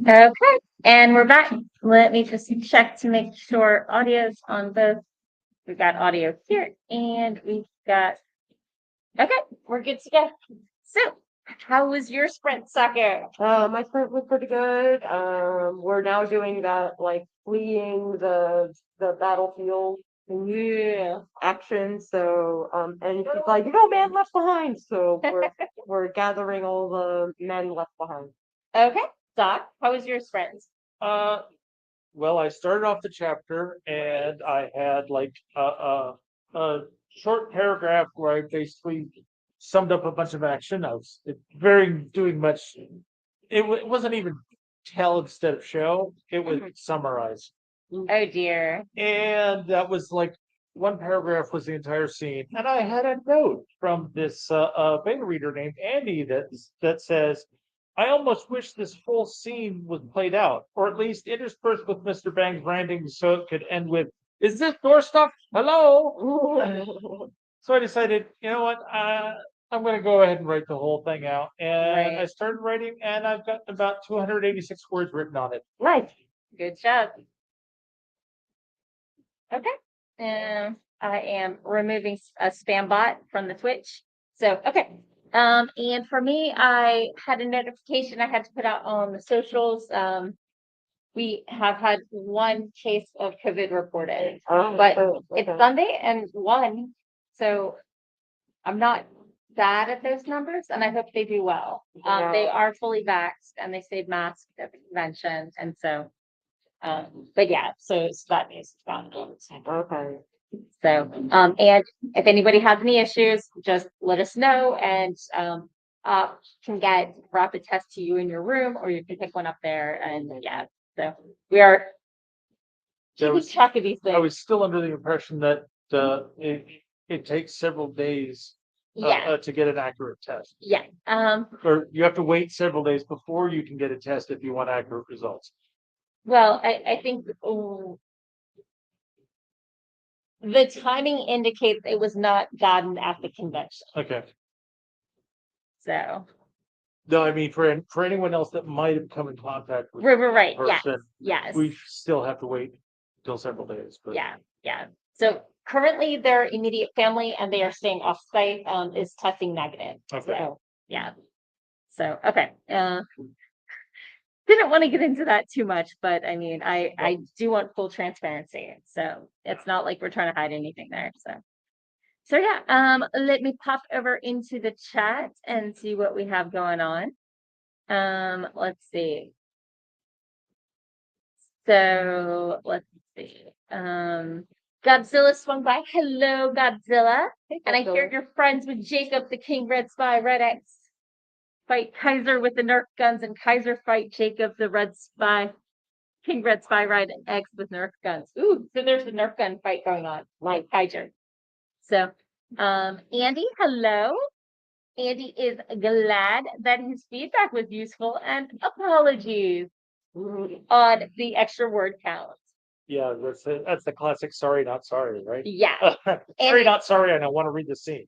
Okay, and we're back. Let me just check to make sure audio's on both. We've got audio here and we've got, okay, we're good to go. So, how was your sprint, Sako? My sprint was pretty good. We're now doing that like fleeing the battlefield Yeah. action. So and she's like, man left behind. So we're gathering all the men left behind. Okay, Doc, how was your sprint? Uh, well, I started off the chapter and I had like a short paragraph where I basically summed up a bunch of action. I was very doing much. It wasn't even tell instead of show. It was summarize. Oh dear. And that was like one paragraph was the entire scene. And I had a note from this beta reader named Andy that says, I almost wish this whole scene was played out, or at least interspersed with Mr. Bang's branding so it could end with, is this door stuff? Hello? So I decided, you know what? I'm going to go ahead and write the whole thing out. And I Right. started writing, and I've got about 286 words written on it. Nice. Good job. Okay. I am removing a spam bot from the Twitch. So, okay. And for me, I had a notification I had to put out on the socials. We have had one case of COVID reported, but it's Sunday and one. So I'm not bad at those numbers and I hope they do well. They are fully vaxxed and they stayed masked at the convention. And so, but yeah, so that news is gone. Okay. So, and if anybody has any issues, just let us know and can get rapid test to you in your room, or you can pick one up there. And yeah, so we are keeping track of these I things. was still under the impression that it takes several days Yeah, to get an accurate test. yeah. Or you have to wait several days before you can get a test if you want accurate results. Well, I think the timing indicates it was not gotten at the convention. Okay. So, No, I mean for anyone else that might have come in contact with right. the Yes. person, Yes. we still have to wait till several days. But Yeah. So currently their immediate family and they are staying off site is testing negative. Okay. So yeah. So okay. Didn't want to get into that too much, but I mean I do want full transparency. So it's not like we're trying to hide anything there. So yeah, let me pop over into the chat and see what we have going on. Let's see. So let's see. Godzilla swung by. Hello, Godzilla. And I hear you're friends with Jacob, the King Red Spy, Red X. Fight Kaiser with the Nerf guns, and Kaiser fight Jacob, the Red Spy, King Red Spy, Red X with Nerf guns. Ooh, so there's a Nerf gun fight going on, like Kaiser. So, Andy, hello. Andy is glad that his feedback was useful, and apologies on the extra word count. yeah, that's the classic sorry, not sorry, right? Yeah. Sorry, not sorry, and I want to read the scene.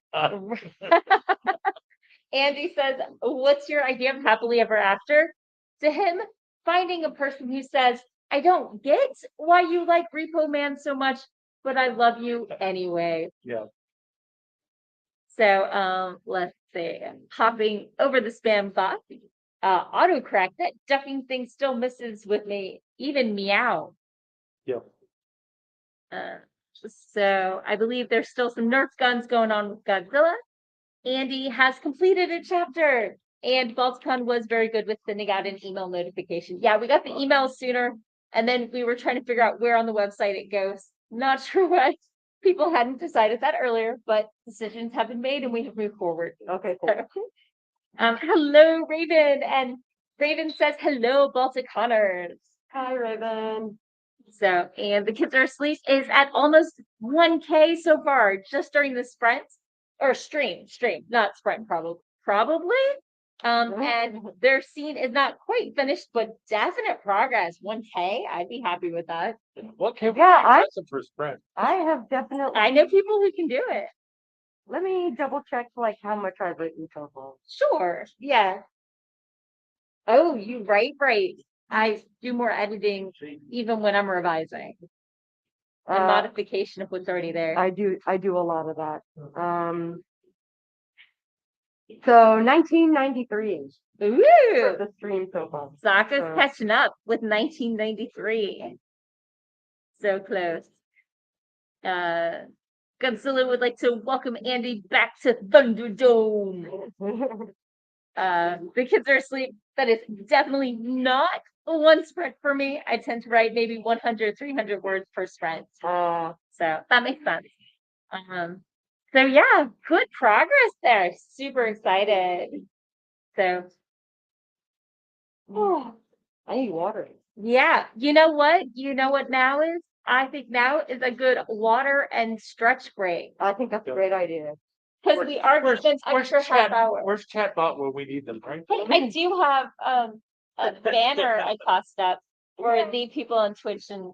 Andy says, what's your idea of happily ever after? To him, finding a person who says, I don't get why you like Repo Man so much, but I love you anyway. Yeah. So let's see. Hopping over the spam bot. Autocorrect, that ducking thing still misses with me, even meow. Yeah. So I believe there's still some Nerf guns going on with Godzilla. Andy has completed a chapter, and Balticon was very good with sending out an email notification. Yeah, we got the email sooner, and then we were trying to figure out where on the website it goes. Not sure why people hadn't decided that earlier, but decisions have been made and we have moved forward. Okay, cool. Hello, Raven, and Raven says hello, Balticoners. Hi, Raven. So, and the kids are asleep is at almost 1K so far, just during the sprint or stream, not sprint, probably. And their scene is not quite finished, but definite progress. 1K, I'd be happy with that. What can Yeah, that's the first sprint? I have definitely. I know people who can do it. Let me double check like how much I've written total. Sure, yeah. Oh, you right. I do more editing even when I'm revising and Uh, modification of what's already there. I do a lot of that. So 1993 for Ooh, the stream so far. Saka's So- catching up with 1993. So close. Godzilla would like to welcome Andy back to Thunderdome. The kids are asleep. That is definitely not one sprint for me. I tend to write maybe 100, 300 words per sprint. So that makes sense. So yeah, good progress there. Super excited. So, I need water. yeah, you know what? You know what now is? I think now is a good water and stretch break I think that's a great idea. because we are spent extra half hour. Where's chatbot where we need them, right? Hey, I do have a banner I tossed up for the people on Twitch and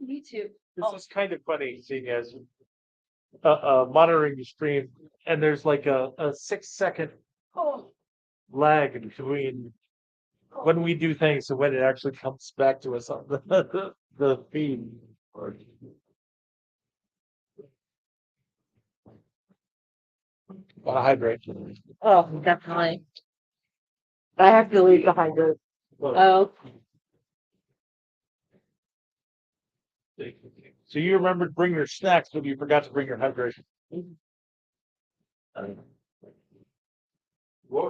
YouTube. This is kind of funny seeing as monitoring the stream, and there's like a 6 second lag between when we do things and when it actually comes back to us on the feed. Gotta hydrate. Oh, definitely. I have to leave the hydrant. Oh, So you remembered to bring your snacks, but you forgot to bring your hydration.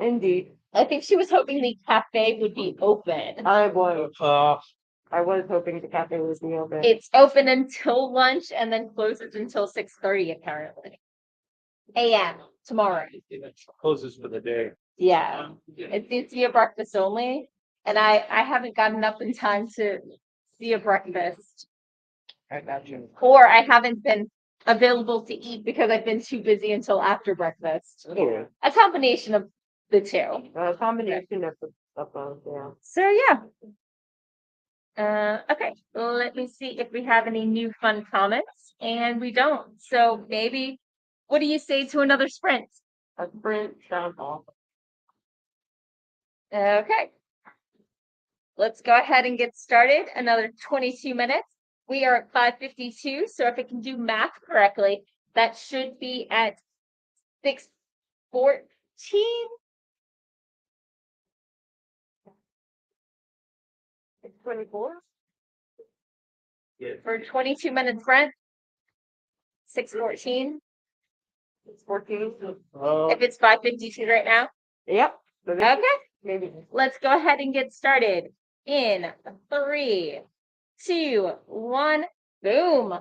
Indeed, I think she was hoping the cafe would be open. I was Uh, hoping the cafe would be open. It's open until lunch and then closes until 6:30 apparently. AM tomorrow. closes for the day. Yeah, it needs to be a breakfast only, and I haven't gotten up in time to see a breakfast, I got you. or I haven't been available to eat because I've been too busy until after breakfast. Yeah. A combination of the two. A combination of both, yeah. So yeah. Okay, let me see if we have any new fun comments, and we don't. So maybe, what do you say to another sprint? A sprint sounds awesome. Okay. Let's go ahead and get started. Another 22 minutes. We are at 5:52, so if I can do math correctly, that should be at 6:14. 24? For 22 minutes, Brent. 6:14. It's 14. If it's 5:52 right now. Yep. Okay. Maybe. Let's go ahead and get started in 3, 2, 1, boom.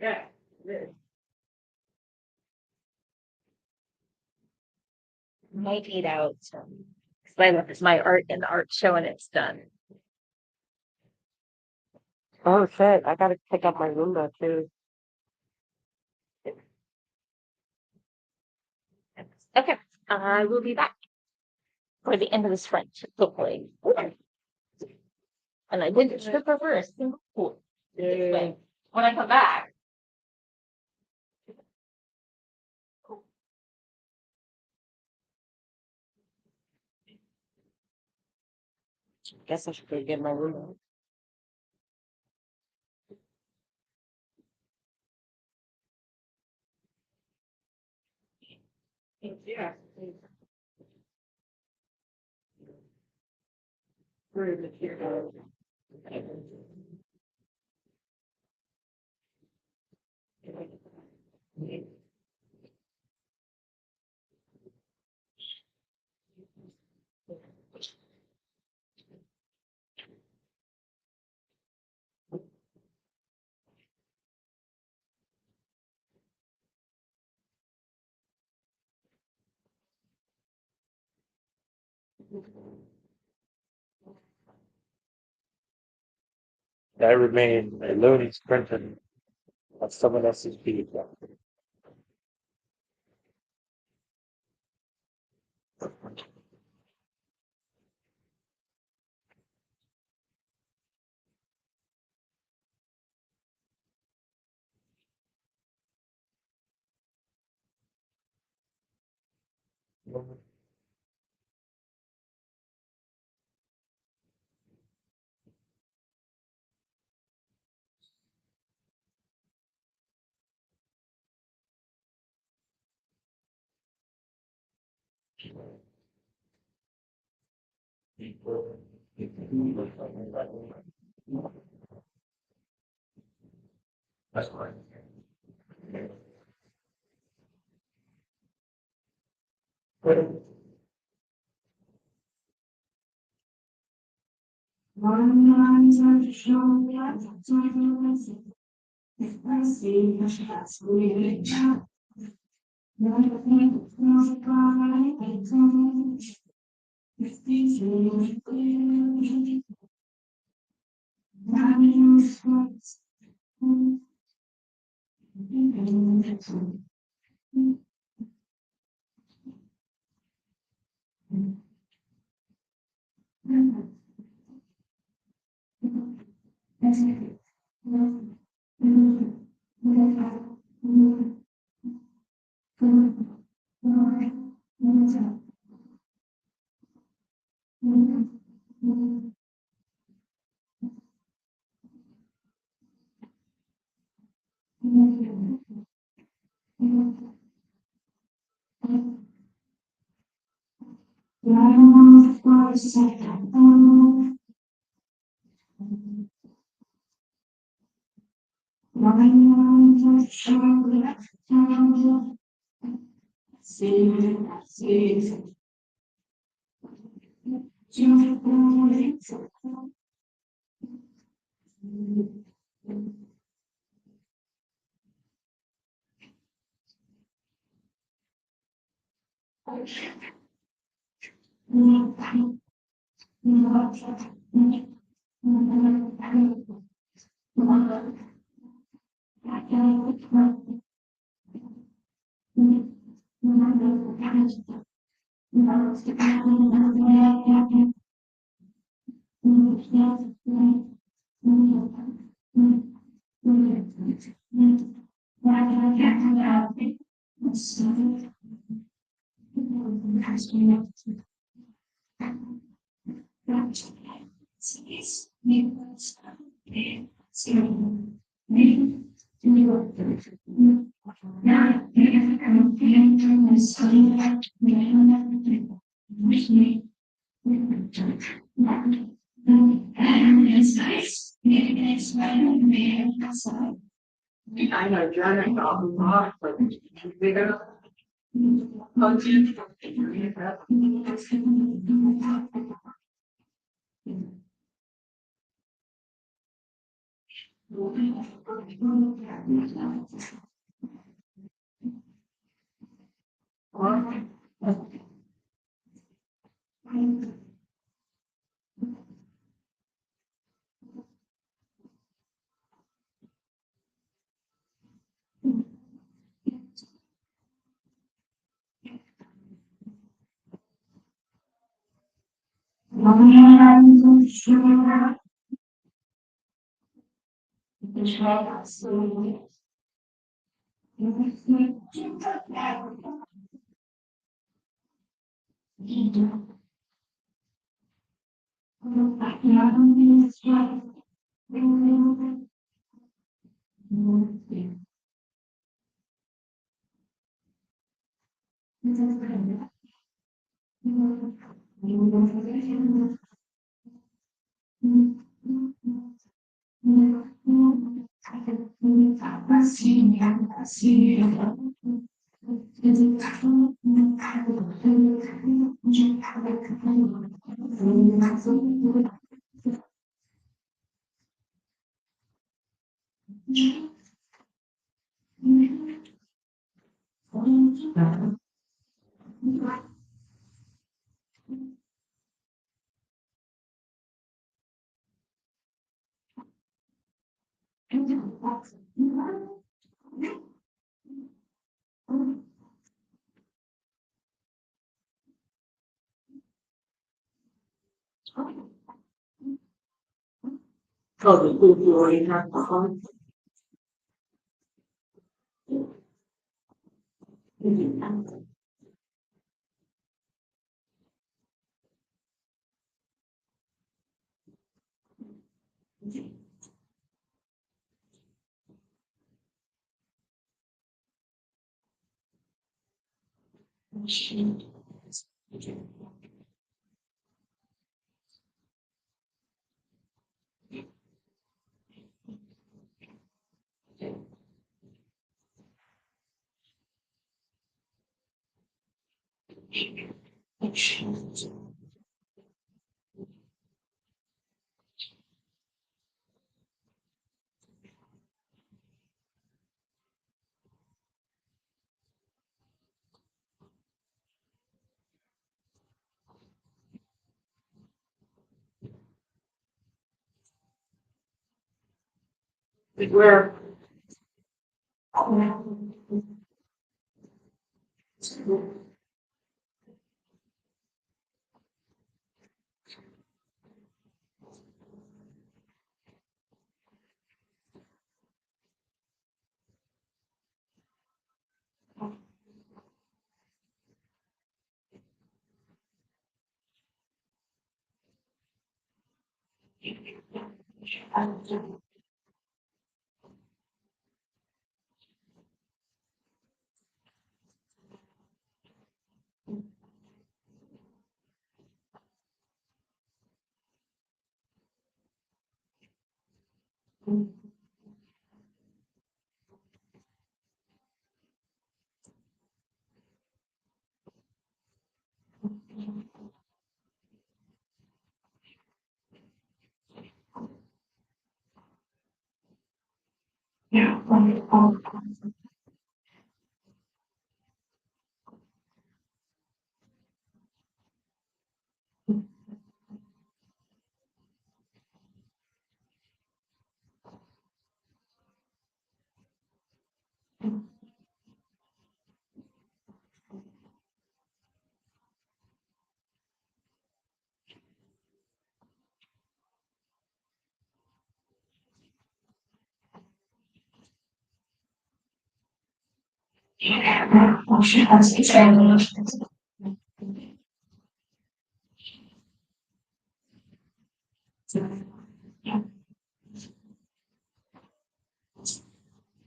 Yeah. Might need out. Because I left my art in the art show and it's done. Oh shit, I gotta pick up my Roomba too. Okay, I will be back for the end of the sprint, hopefully. And I didn't trip over a single point. When I come back. Guess I should go get my Roomba. Yeah. I remain a loading sprinter of someone else's beat. That's fine. I know, Janet got a lot, but bigger. Where?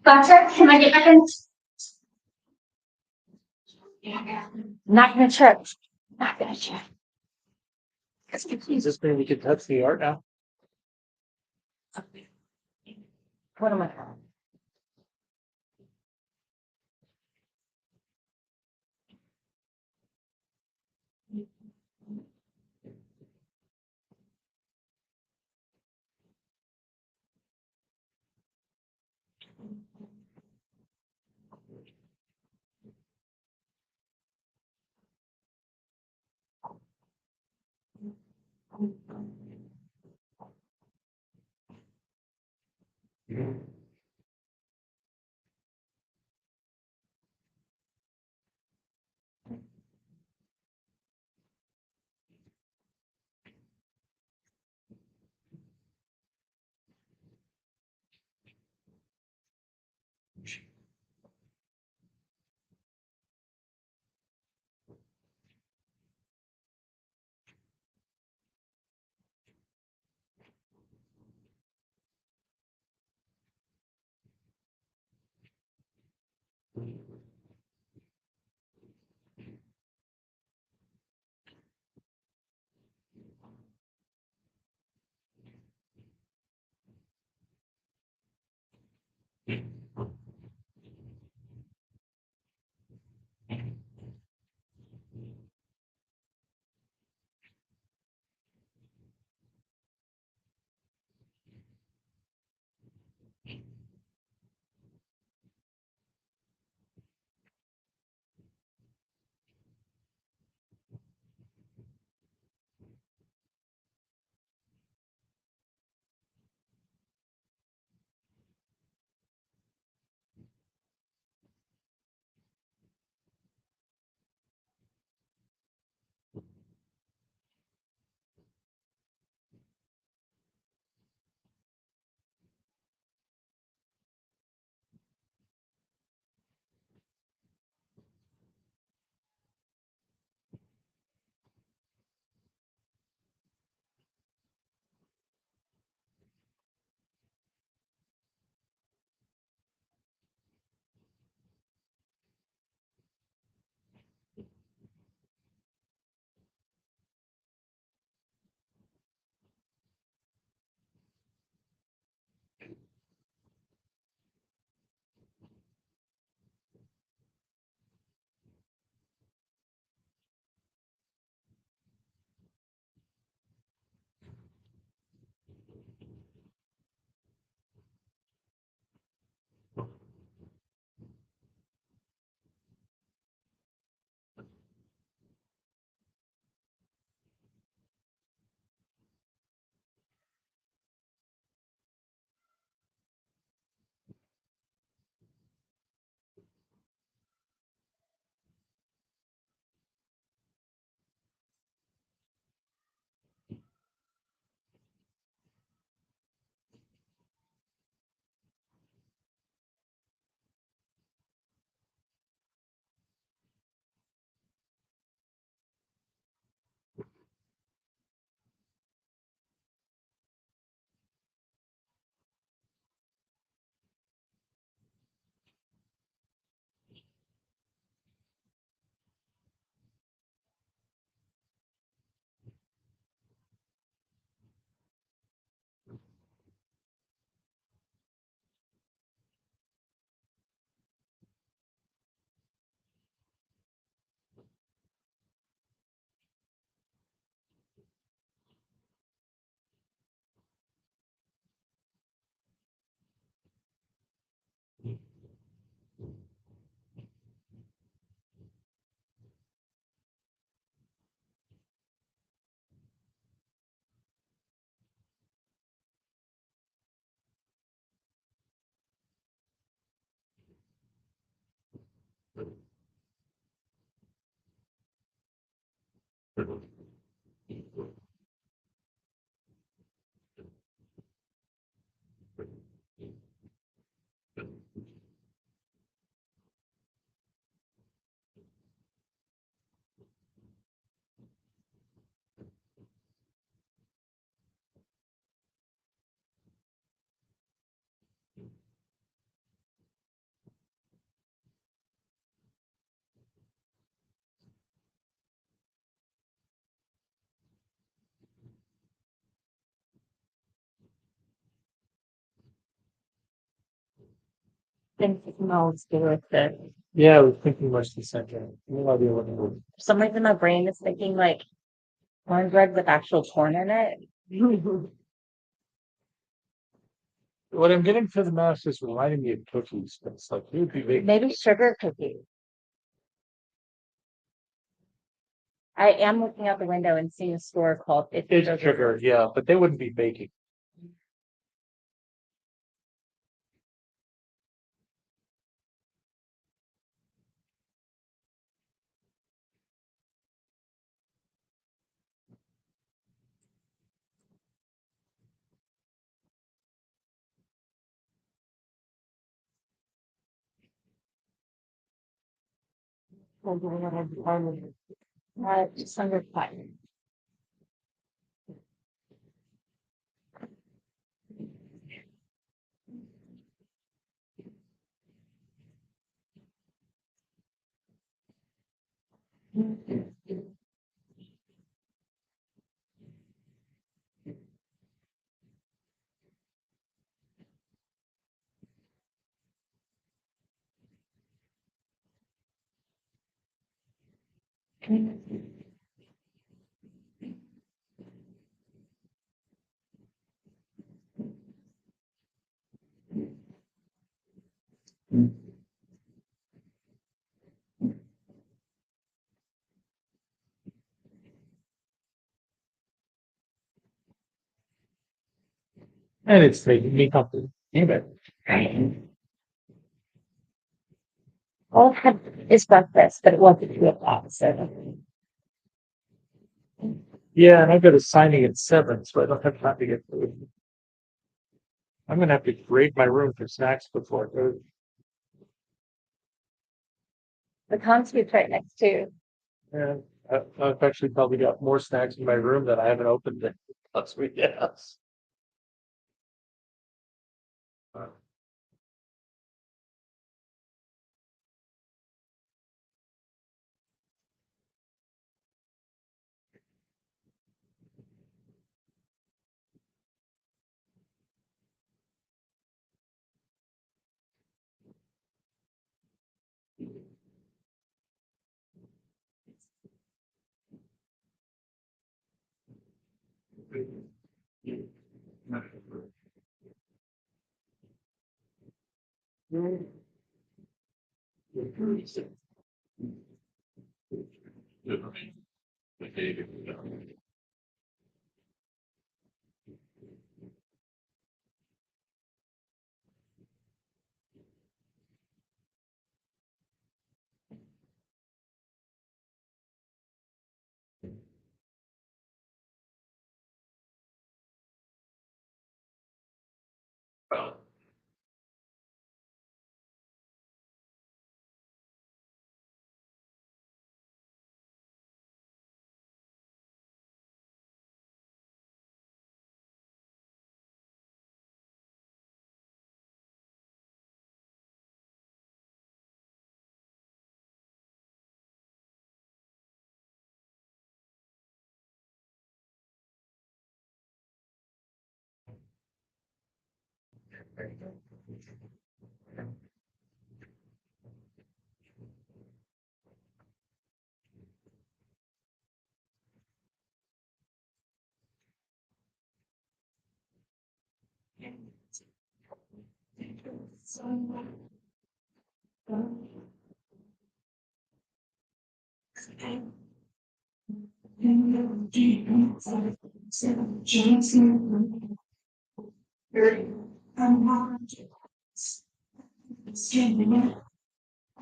Doctor, can I get back in? Not gonna check. Not gonna check. Does this mean we can touch the art now? What am I? Think it smells good with the, Yeah, I was thinking much the same thing. No idea what it was. for some reason my brain is thinking like cornbread with actual corn in it. What I'm getting for the mash is reminding me of cookies. It's like it would be big. Maybe sugar cookies. I am looking out the window and seeing a store called It's It's sugar, yeah, but they wouldn't be baking. Just under 5. And it's making me comfortable. Anyway. All I had is breakfast, but it wasn't 2 o'clock, so. Yeah, and I've got a signing at 7, so I don't have time to get food. I'm gonna have to grade my room for snacks before it goes. The consute's right next to. Yeah, I've actually probably got more snacks in my room that I haven't opened than last week. Yes.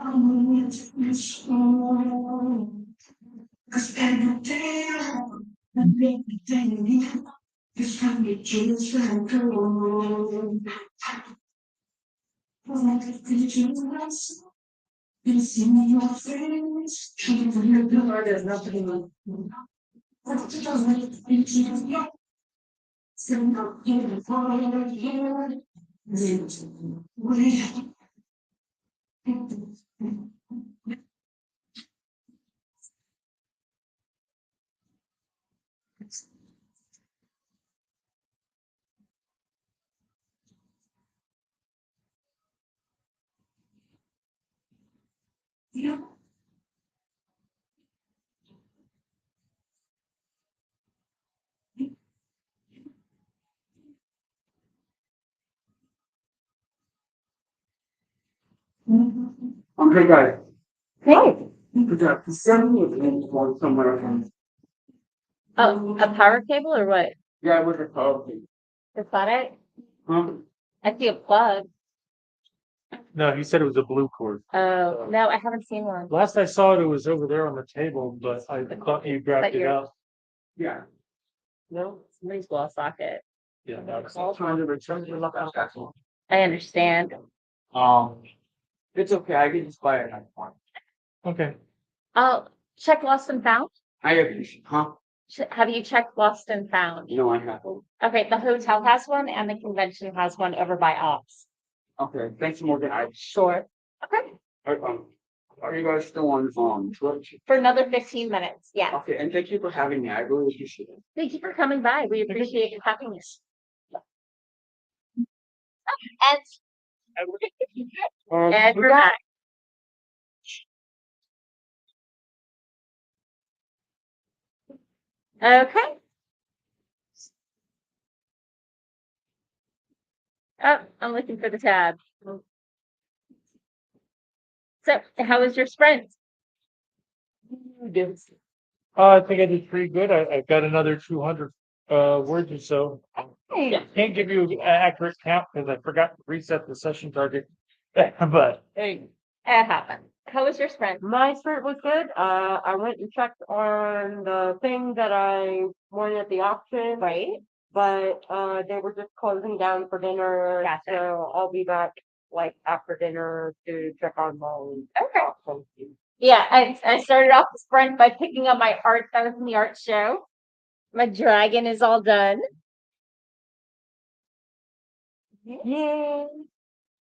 There's nothing. Hey guys, Hey. good job. Send me a link on somewhere else. Oh, a power cable or what? Yeah, with a code. Is that it? Huh? I see a plug. No, he said it was a blue cord. Oh, no, I haven't seen one. Last I saw it, it was over there on the table, but I thought you grabbed it yours? out. Yeah. No, somebody's wall socket. Yeah, that's All trying to return your luck. I understand. It's okay. I can just buy it at one. okay. Oh, check lost and found. I appreciate, huh? Have you checked lost and found? No, I haven't. Okay, the hotel has one and the convention has one over by Ops. Okay, thanks, Morgan. Sure. Okay, Are you guys still on Twitch? for another 15 minutes. Yeah. Okay, and thank you for having me. I really appreciate it. Thank you for coming by. We appreciate your having us. And we're back. Okay. Oh, I'm looking for the tab. So, how was your sprint? I think I did pretty good. I've got another 200 words or so. Hey. Can't give you an accurate count because I forgot to reset the session target. But Hey, it happened. How was your sprint? My sprint was good. I went and checked on the thing that I won at the auction. Right. But they were just closing down for dinner. Gotcha. So I'll be back like after dinner to check on Molly. Okay. Yeah, I started off the sprint by picking up my art that was in the art show. My dragon is all done. Yay.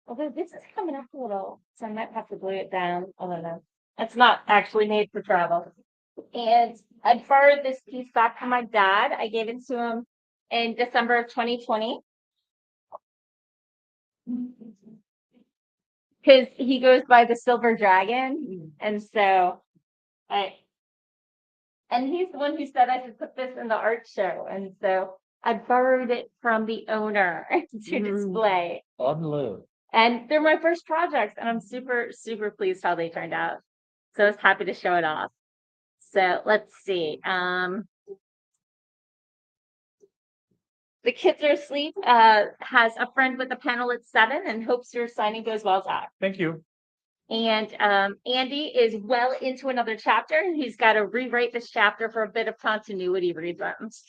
Although this is coming up a little, so I might have to glue it down. I don't know. It's not actually made for travel. And I borrowed this piece back from my dad. I gave it to him in December of 2020. Because he goes by the Silver Dragon. And so and he's the one who said I should put this in the art show. And so I borrowed it from the owner to display. unload. And they're my first projects, and I'm super, super pleased how they turned out. So I was happy to show it off. So let's see. The kids are asleep. Has a friend with a panel at 7 and hopes your signing goes well, Doc. Thank you. And Andy is well into another chapter. He's got to rewrite this chapter for a bit of continuity reasons.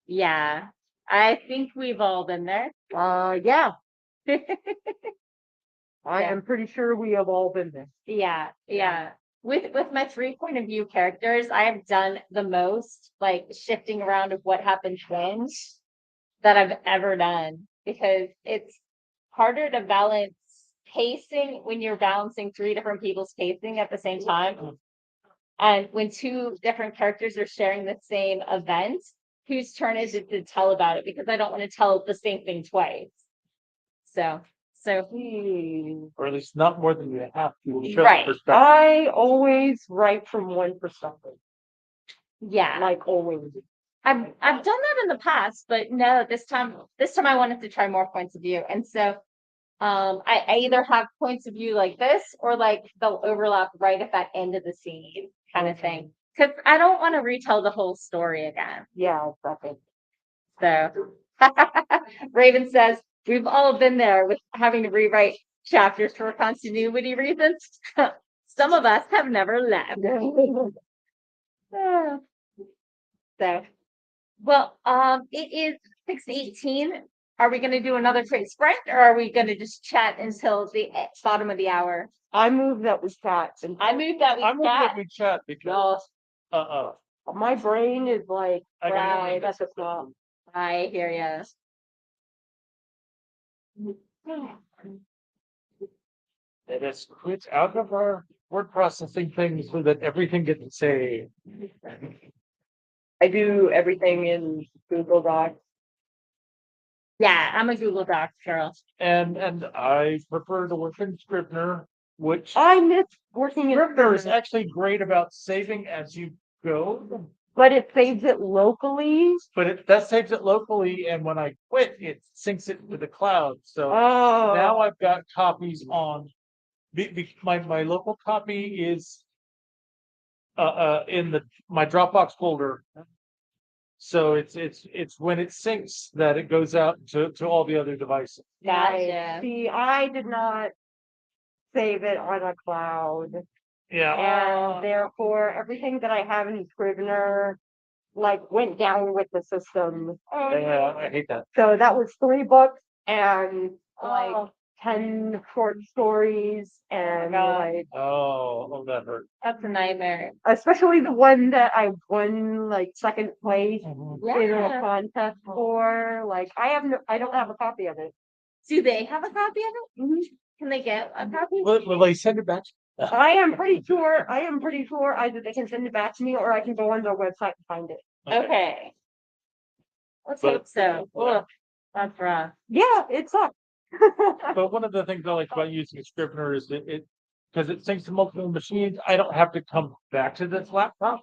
Yeah, I think we've all been there. Yeah, I Yeah. am pretty sure we have all been there. Yeah. With my 3 point of view characters, I have done the most like shifting around of what happened when that I've ever done, because it's harder to balance pacing when you're balancing 3 different people's pacing at the same time. And when 2 different characters are sharing the same event, whose turn is it to tell about it? Because I don't want to tell the same thing twice. So Or at least not more than you have to. Show Right. perspective. I always write from one perspective, yeah. like always. I've done that in the past, but no, this time I wanted to try more points of view. And so I either have points of view like this or like they'll overlap right at that end of the scene kind of thing. Because I don't want to retell the whole story again. Yeah, exactly. So Raven says we've all been there with having to rewrite chapters for continuity reasons. Some of us have never left. So, well, it is 6:18. Are we gonna do another quick sprint or are we gonna just chat until the bottom of the hour? I move that we chat. And I moved that we I'm gonna chat. let we chat because, my brain is like, I gotta Right. clean that's this a up. top. I hear Let us quit out of our word processing things so that everything gets saved. I do everything in Google Docs. Yeah, I'm a Google Docs girl. And I prefer to work in Scrivener, which I miss working in Scrivener is Scrivener, actually great about saving as you go. but it saves it locally. But that saves it locally, and when I quit, it syncs it to the cloud. So Oh, now I've got copies on. My local copy is in my Dropbox folder. So it's when it syncs that it goes out to all the other devices. Gotcha. See, I did not save it on a cloud, Yeah. and therefore everything that I have in Scrivener like went down with the system. Yeah, I hate that. So that was 3 books and like Oh, 10 short stories and God. like Oh, that hurt. that's a nightmare. especially the one that I won like second place Mm-hmm. in a Yeah. contest for. Like I don't have a copy of it. Do they have a copy of it? Can they get a copy? Will they send it back? I am pretty sure either they can send it back to me or I can go on their website and find it. Okay. Let's But- hope so. Ugh, that's rough. Yeah, it sucks. But one of the things I like about using Scrivener is that because it syncs to multiple machines, I don't have to come back to this laptop.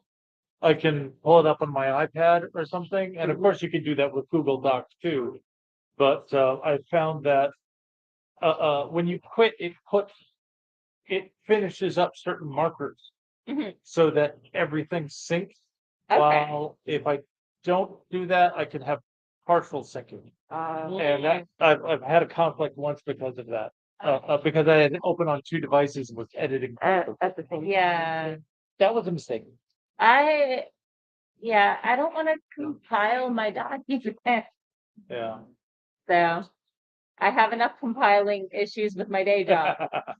I can pull it up on my iPad or something, and of course you can do that with Google Docs too. But I found that when you quit, it finishes up certain markers Mhm. so that everything syncs. Okay. While if I don't do that, I can have partial syncing. And that I've had a conflict once because of that. Because I had it open on 2 devices and was editing. At the same time. Yeah. That was a mistake. I don't want to compile my document. Yeah. So I have enough compiling issues with my day job.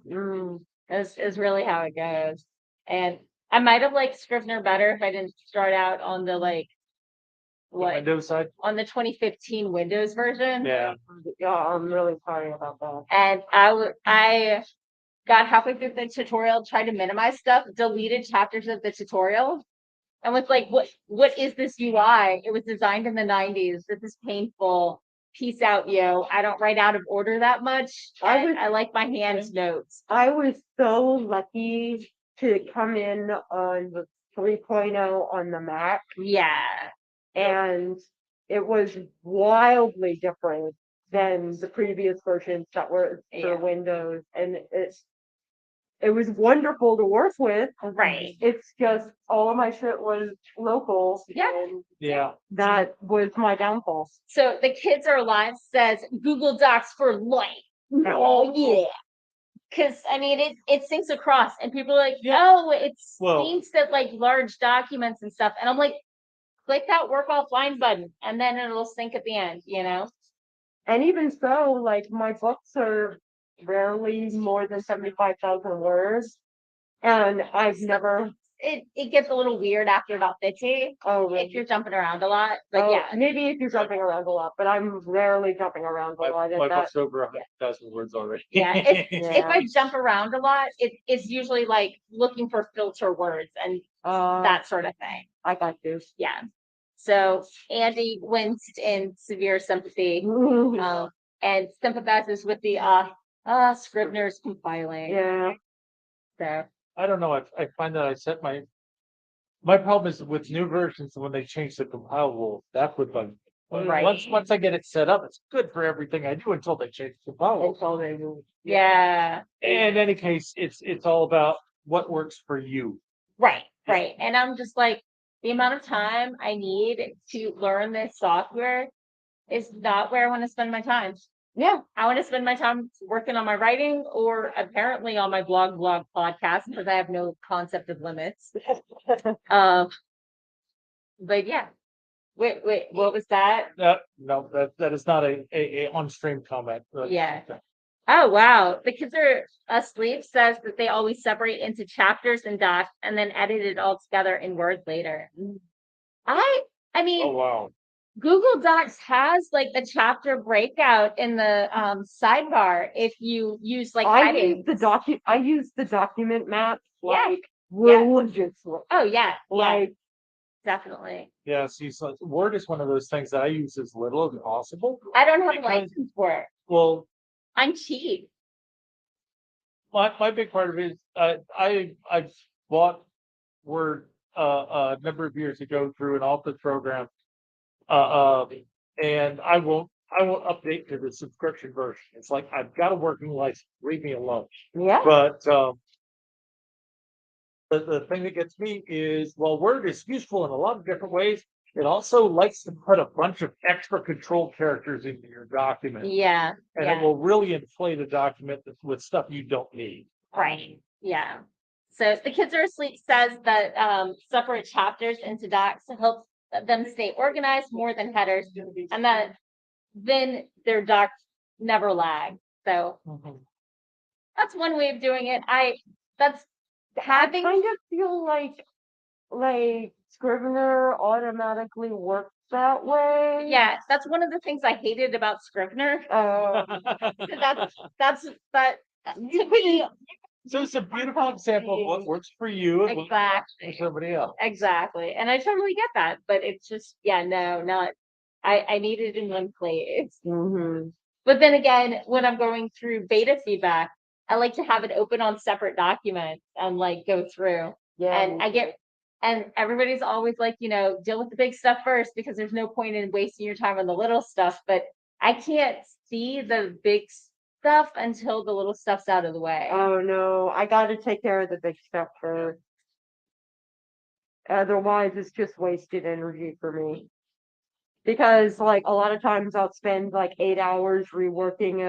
Mm. Is really how it goes. And I might have liked Scrivener better if I didn't start out on the Windows side. on the 2015 Windows version. Yeah. Yeah, I'm really sorry about that. And I got halfway through the tutorial, tried to minimize stuff, deleted chapters of the tutorial, and was like, what is this UI? It was designed in the 90s. This is painful. Peace out, yo. I don't write out of order that much. I like my hand notes. I was so lucky to come in on the 3.0 on the Mac, Yeah. and it was wildly different than the previous versions that were Yeah. for Windows, and it was wonderful to work with. Right. It's just all of my shit was local. Yeah. And Yeah. that was my downfall. So the kids are alive says Google Docs for life. Oh yeah. Because I mean it syncs across and people are like, oh, it Well- syncs at like large documents and stuff. And I'm like, click that work offline button and then it'll sync at the end, you know? And even so, like my books are rarely more than 75,000 words. And I've never, It gets a little weird after about 50 oh, if really? you're jumping around a lot. But Oh, yeah. maybe if you're jumping around a lot, but I'm rarely jumping around a lot. My And that, book's over 100,000 words already. Yeah. If Yeah. I jump around a lot, it's usually like looking for filter words and that sort of thing. I got you. Yeah. So Andy winced in severe sympathy and sympathizes with the Scrivener's compiling. Yeah. So I don't know. I find that I set my problem is with new versions when they change the compile rule. That would bug me. Right. Once I get it set up, it's good for everything I do until they change the compile rule. Until they move. yeah. In any case, it's all about what works for you. Right. And I'm just like, the amount of time I need to learn this software is not where I want to spend my time. Yeah, I want to spend my time working on my writing or apparently on my blog podcast because I have no concept of limits. Um, but yeah. Wait, what was that? No, that is not a on-stream comment. Yeah. Oh wow. The kids are asleep says that they always separate into chapters and docs and then edit it all together in Word later. I Oh, mean, wow. Google Docs has like the chapter breakout in the sidebar if you use like headings. I use the document map Yeah. like Yeah. religiously. Oh yeah, Like definitely. Yeah, see, so Word is one of those things that I use as little as possible. I don't have a Because- license for it. Well, I'm cheap. my big part of it is I bought Word a number of years ago through an Office program. And I won't update to the subscription version. It's like I've got a working license, leave me alone. yeah. But the thing that gets me is, well, Word is useful in a lot of different ways. It also likes to put a bunch of extra control characters into your document. Yeah. And it will really inflate a document with stuff you don't need. Right. Yeah. So the kids are asleep says that separate chapters into docs helps them stay organized more than headers, and that then their docs never lag. So that's one way of doing it. That's I having kind of feel like Scrivener automatically works that way. yeah, that's one of the things I hated about Scrivener. That's that to me So it's a beautiful example of what works for you and what works for exactly. somebody else. Exactly. And I totally get that, but it's just, yeah, no, not, I need it in one place. Mm-hmm. But then again, when I'm going through beta feedback, I like to have it open on separate documents and like go through. Yeah. And everybody's always like, deal with the big stuff first because there's no point in wasting your time on the little stuff. But I can't see the big stuff until the little stuff's out of the way. Oh no, I got to take care of the big stuff first. Otherwise, it's just wasted energy for me. Because like a lot of times I'll spend like 8 hours reworking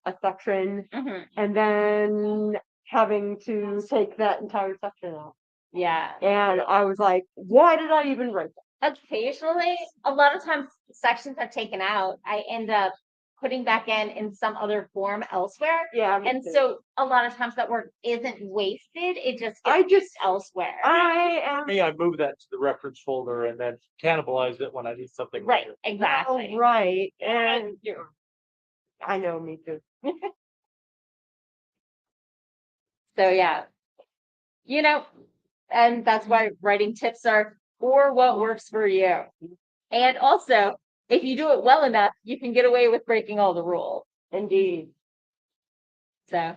a section Mhm. and then having to take that entire section out. Yeah. And I was like, why did I even write that? Occasionally, a lot of times sections I've taken out, I end up putting back in some other form elsewhere. Yeah. And so a lot of times that work isn't wasted. It just I gets just- used elsewhere. For me, I move that to the reference folder and then cannibalize it when I need something. Right, later. exactly. Oh, right. And I know, me too. So yeah. And that's why writing tips are for what works for you. And also, if you do it well enough, you can get away with breaking all the rules. Indeed. So,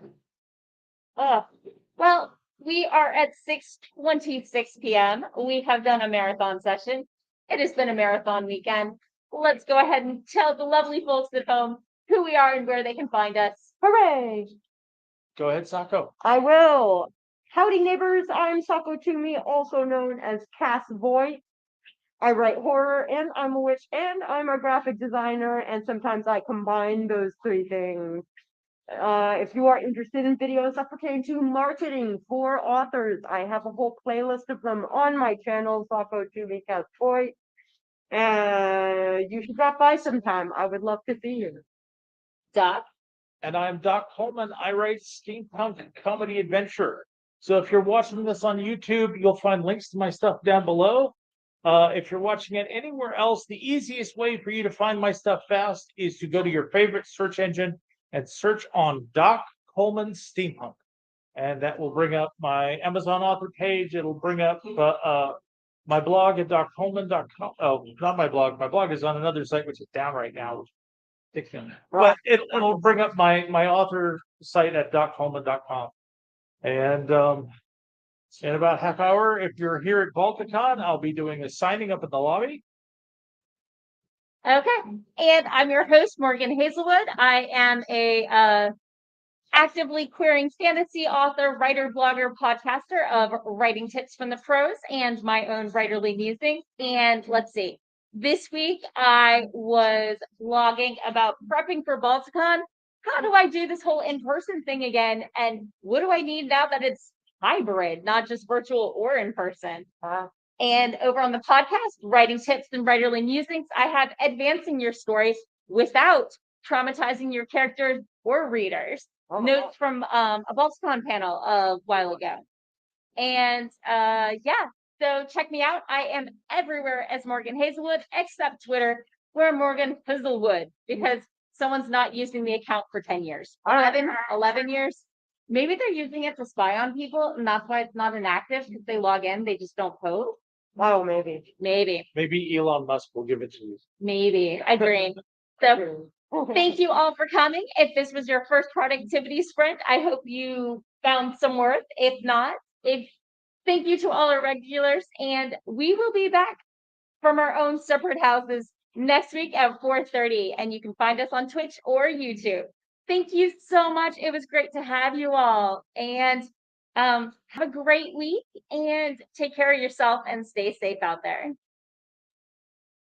well, we are at 6:26 p.m. We have done a marathon session. It has been a marathon weekend. Let's go ahead and tell the lovely folks at home who we are and where they can find us. Hooray! Go ahead, Sako. I will. Howdy neighbors, I'm Sako Toomey, also known as Cass Voit. I write horror and I'm a witch and I'm a graphic designer and sometimes I combine those three things. If you are interested in videos that pertain to marketing for authors, I have a whole playlist of them on my channel, Sako Toomey Cass Voit. You should drop by sometime. I would love to see you. Doc. And I'm Doc Coleman. I write steampunk comedy adventure. So if you're watching this on YouTube, you'll find links to my stuff down below. If you're watching it anywhere else, the easiest way for you to find my stuff fast is to go to your favorite search engine and search on Doc Coleman Steampunk. And that will bring up my Amazon author page. It'll bring up my blog at doccoleman.com. Oh, not my blog. My blog is on another site, which is down right now. But it'll bring up my author site at doccoleman.com. And in about half hour, if you're here at Balticon, I'll be doing a signing up in the lobby. Okay. And I'm your host, Morgan Hazelwood. I am a actively queering fantasy author, writer, blogger, podcaster of Writing Tips from the Pros and my own writerly musings. And let's see, this week I was blogging about prepping for Balticon. How do I do this whole in-person thing again? And what do I need now that it's hybrid, not just virtual or in person? And over on the podcast, Writing Tips and Writerly Musings, I have advancing your stories without traumatizing your characters or readers. Notes from a Balticon panel a while ago. And yeah, so check me out. I am everywhere as Morgan Hazelwood, except Twitter, where Morgan Hazelwood, because someone's not using the account for 10 years. 11 years. Maybe they're using it to spy on people, and that's why it's not inactive, because they log in, they just don't post. Oh, maybe. Maybe. Maybe Elon Musk will give it to you. Maybe. Agreed. So thank you all for coming. If this was your first productivity sprint, I hope you found some worth. If not, thank you to all our regulars, and we will be back from our own separate houses next week at 4:30, and you can find us on Twitch or YouTube. Thank you so much. It was great to have you all, and have a great week, and take care of yourself and stay safe out there.